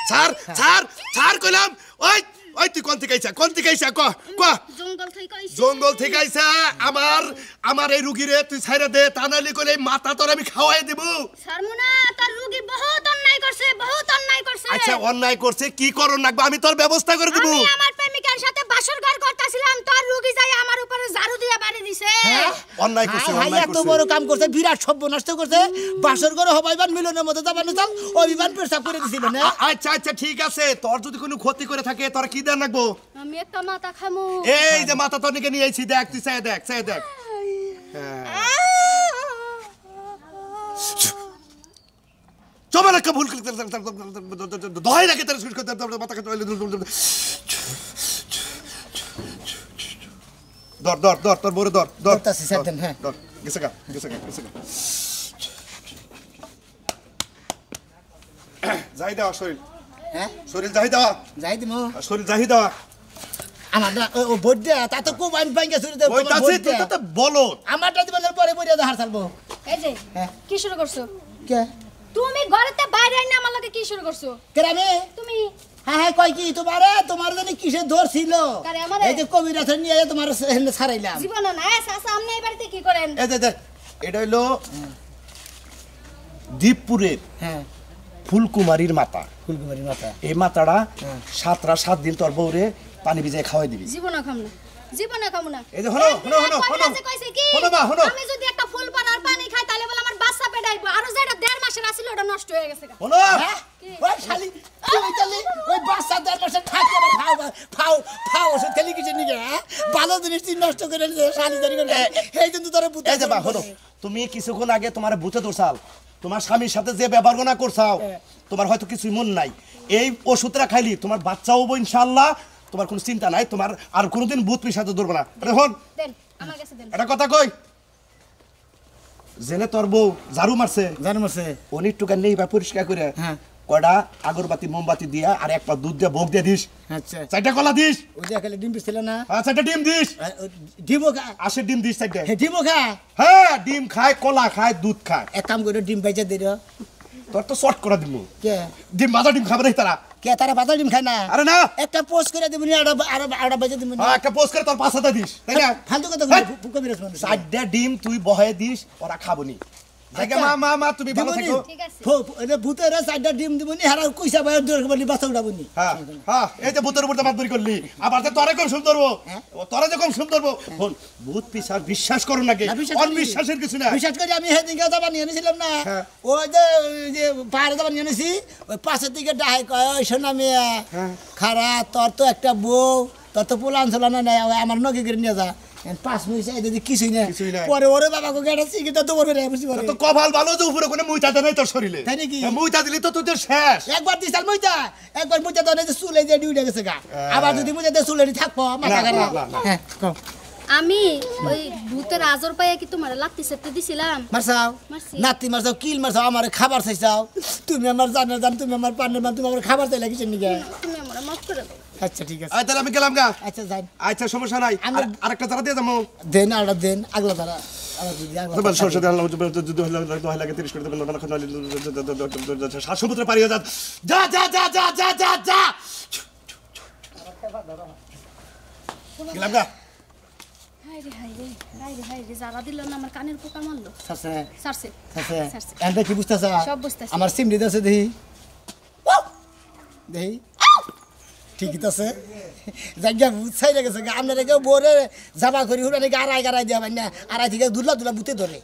ছাড় ছাড় ছাড় কইলাম ওই ওই তুই কোন থেকে আইছা ক জঙ্গল থেকে আইছি জঙ্গল থেকে আইছা আমার এই রুগীরে তুই ছাইরা দে তা নালি কইলে মাথা তোর আমি খাওয়াই দেব শর্মুনা তোর রোগী বহুত অন্যায় করছে আচ্ছা অন্যায় করছে কি করন লাগবে আমি তোর ব্যবস্থা করে দেব আমি আমার প্রেমিকার সাথে বাসর ঘর করতেছিলাম তোর রোগী যাই আমার উপরে ঝাড়ু দিয়ে বাড়ি দিছে অন্যায় করছে হাই, হাই, অন্যায় এত করছে বড় কাম করছে বিরাট সর্বনাশ তো করছে বাসর ঘরে হবাইবান মিলনের মধ্যে যাবানো চাল অভিমান পেশাব করে দিছিল না আচ্ছা আচ্ছা ঠিক আছে তোর যদি কোনো ক্ষতি করে থাকে তোর কি দেন লাগবো আমি একটা মাথা খামু এই যে মাথা তোর নিকে নিয়ে আইছি দেখ তুই চাই দেখ চমার একটা ভুল দহাই রাখে তার মাথা খাতে ধর তোর বড় ধর ধরতাছি, স্যার দেন, হ্যাঁ। ধর গেছে গা যাই দাও শরীর হ্যাঁ শরীর যাই দাও যাই দিমু শরীর যাই দাও আমার ও ভোট দে তা তো খুব আইন ভাঙ্গে চুরি দে ওই তাছে তুই তো বলো আমারটা দিবেন পরে পরে হার চালবো এই যে হ্যাঁ। কি শুরু করছো কে তুমি ঘরেতে বাইরে আইনা আমার লগে কি শুরু করছো কেরামে তুমি হ্যাঁ হ্যাঁ কয় কি তোমার জানি কিসে দোর ছিল কারে আমারে? এই যে কবিরাজ নিয়ে তোমার হেনে ছাড়াইলাম জীবন না চাচা আমনে এই বাড়িতে কি করেন এই যে এটা হইলো দীপপুরের হ্যাঁ ফুলকুমারীর মাতা ফুলকুমারী মাতা এই মাতাটা হ্যাঁ। 7 দিন তোর বউরে পানি ভিজায় খাওয়াই দিবি জীবন খাম না জীবন খাম না এই যে হলো কইছে কি হলো মা হলো আমি যদি একটা ফুল পানার পানি খাই তাহলে বলে আমার বাচ্চা পেটাইবো আর যেটা 1.5 মাসের আছিল ওটা নষ্ট হয়ে গেছে হলো হ্যাঁ ওই শালি তুই তাহলে ওই বাচ্চা দেড় মাসে থাকে ফাও ওষুধ খেলি কিছু নিকে ভালো জিনিস তুই নষ্ট করে নিয়ে শালি দাঁড়ি করে এই জন্য তোরা বুঝতে এই যে বা হলো তুমি কিছুক্ষণ আগে তোমার ভূতে দোষাল তোমার স্বামীর সাথে যে ব্যবহার না করছাও তোমার হয়তো কিছুই মন নাই এই ওষুধটা খাইলি তোমার বাচ্চাও হবো ইনশাআল্লাহ তোমার কোনো চিন্তা নাই তোমার আর কোনোদিন ভূত পিশাচ ধরবে না দেখুন দেন আমার কাছে দেন এটা কথা কই জেনে তোর বউ ঝাড়ু মারছে জানো মাসে অনেক টুকা নেই বা পরিষ্কার করে হ্যাঁ কয়টা আগরবাতি মোমবাতি দিয়া আর এক পা দুধ দিয়ে ভোগ দিয়ে দিস আচ্ছা 4টা কলা দিস ওই যে খালি ডিম ছিল না 4টা ডিম দিস ডিমও খা 80 ডিম দিস 4টা ডিমও খা হ্যাঁ ডিম খায় কলা খায় দুধ খায় এক কাম করে ডিম পাইছে দিল তোর তো শর্ট করে দিব কে ডিম ভাজা ডিম খাবে নাই তারা কে তারা বাতা ডিম খায় না আরে না একটা পোস্ট করে দিবনি আর বাজে দিবনি হ্যাঁ একটা পোস্ট করে তোর 5 দিস তাই না ফালতু কথা কবিরাজ মানুষ 4টা ডিম তুই বহায় দিস ওরা খাবনি জায়গা মা তুমি ভালো থেকো ঠিক আছে ভূতের 4টা ডিম দিবনি হারা কইসা বাইর দূর বলি বাচ্চা উঠাবনি হ্যাঁ হ্যাঁ এই যে ভূতের উপর মাতবরি করলি আবার তো তোরে কম সুন্দর তোরে যে কম সুন্দর বল ভূত পিশাচ বিশ্বাস করো নাকি অবিশ্বাসের কিছু না বিশেষ করে আমি হেদিকে যাবা নিয়ে নিয়েছিলাম না হ্যাঁ। ওই যে পাহাড়ে যাবা নিয়ে নিয়েছি ওই পাশের দিকে ডাহাই কয় ওই শোনা মেয়া খারা তোর তো একটা বউ তোর তো পোলান চলানো নাই আমার নগে করে নিয়ে যা 5 মিনিট চাই যদি কিছুই না পরে ওরে বাবাকে গেটা শিখিতে তো বলবে রে বুঝি পরে তো কপাল ভালো যে উপরে কোনো মুইতাতে নাই তোর শরীরে তাই নাকি? মুইতা দিলি তো তোদের শেষ একবার দিছাল মইতা একবার মইতা তো যে চুলে যে ডিউটি গেছে গা আবার যদি মইতা দে চুলে থাকবো মাথা না, গানা না, না। হ্যাঁ কও আমি ওই ভূতের আজর পাইয়া কি তোমার লাত্তি সেপতে দিছিলাম মারছাও মারছি। নাতি মারছাও কিল মারছাও আমার খাবার চাইছাও তুমি আমার জানার জান তুমি আমার পান্নের মান তুমি আমার খাবার চাইলা কিছু নিকে তুমি আমার মাফ করে দাও আচ্ছা ঠিক আছে আয় তাহলে আমি গেলাম গা আচ্ছা যাই আচ্ছা সমস্যা নাই আমি- আরেকটা তারা দিয়ে যাবো দেন আড়া দেন আগলা তারা তোমার সরষে তেল দোহাই লাগে 30 করে দেবেন না সমুদ্রে পারি যা যা যা যা যা যা যা যা গেলাম গা হাই রে যারা দিল না আমার কানের পোকা মারলো সাসে সারছে সাসে সারছে। এন্ড কি বুঝতাছ সব বুঝতাছি। আমার সিমডি দাসে দেহি দেহি ঠিকই আছে জায়গা বুঝাই গেছে আপনারা কেউ বোরে জামা করি হুড়া নাকি আড়াই গাড়াই দেওয়া না আড়াই থেকে দুলা দুলা বুতে ধরে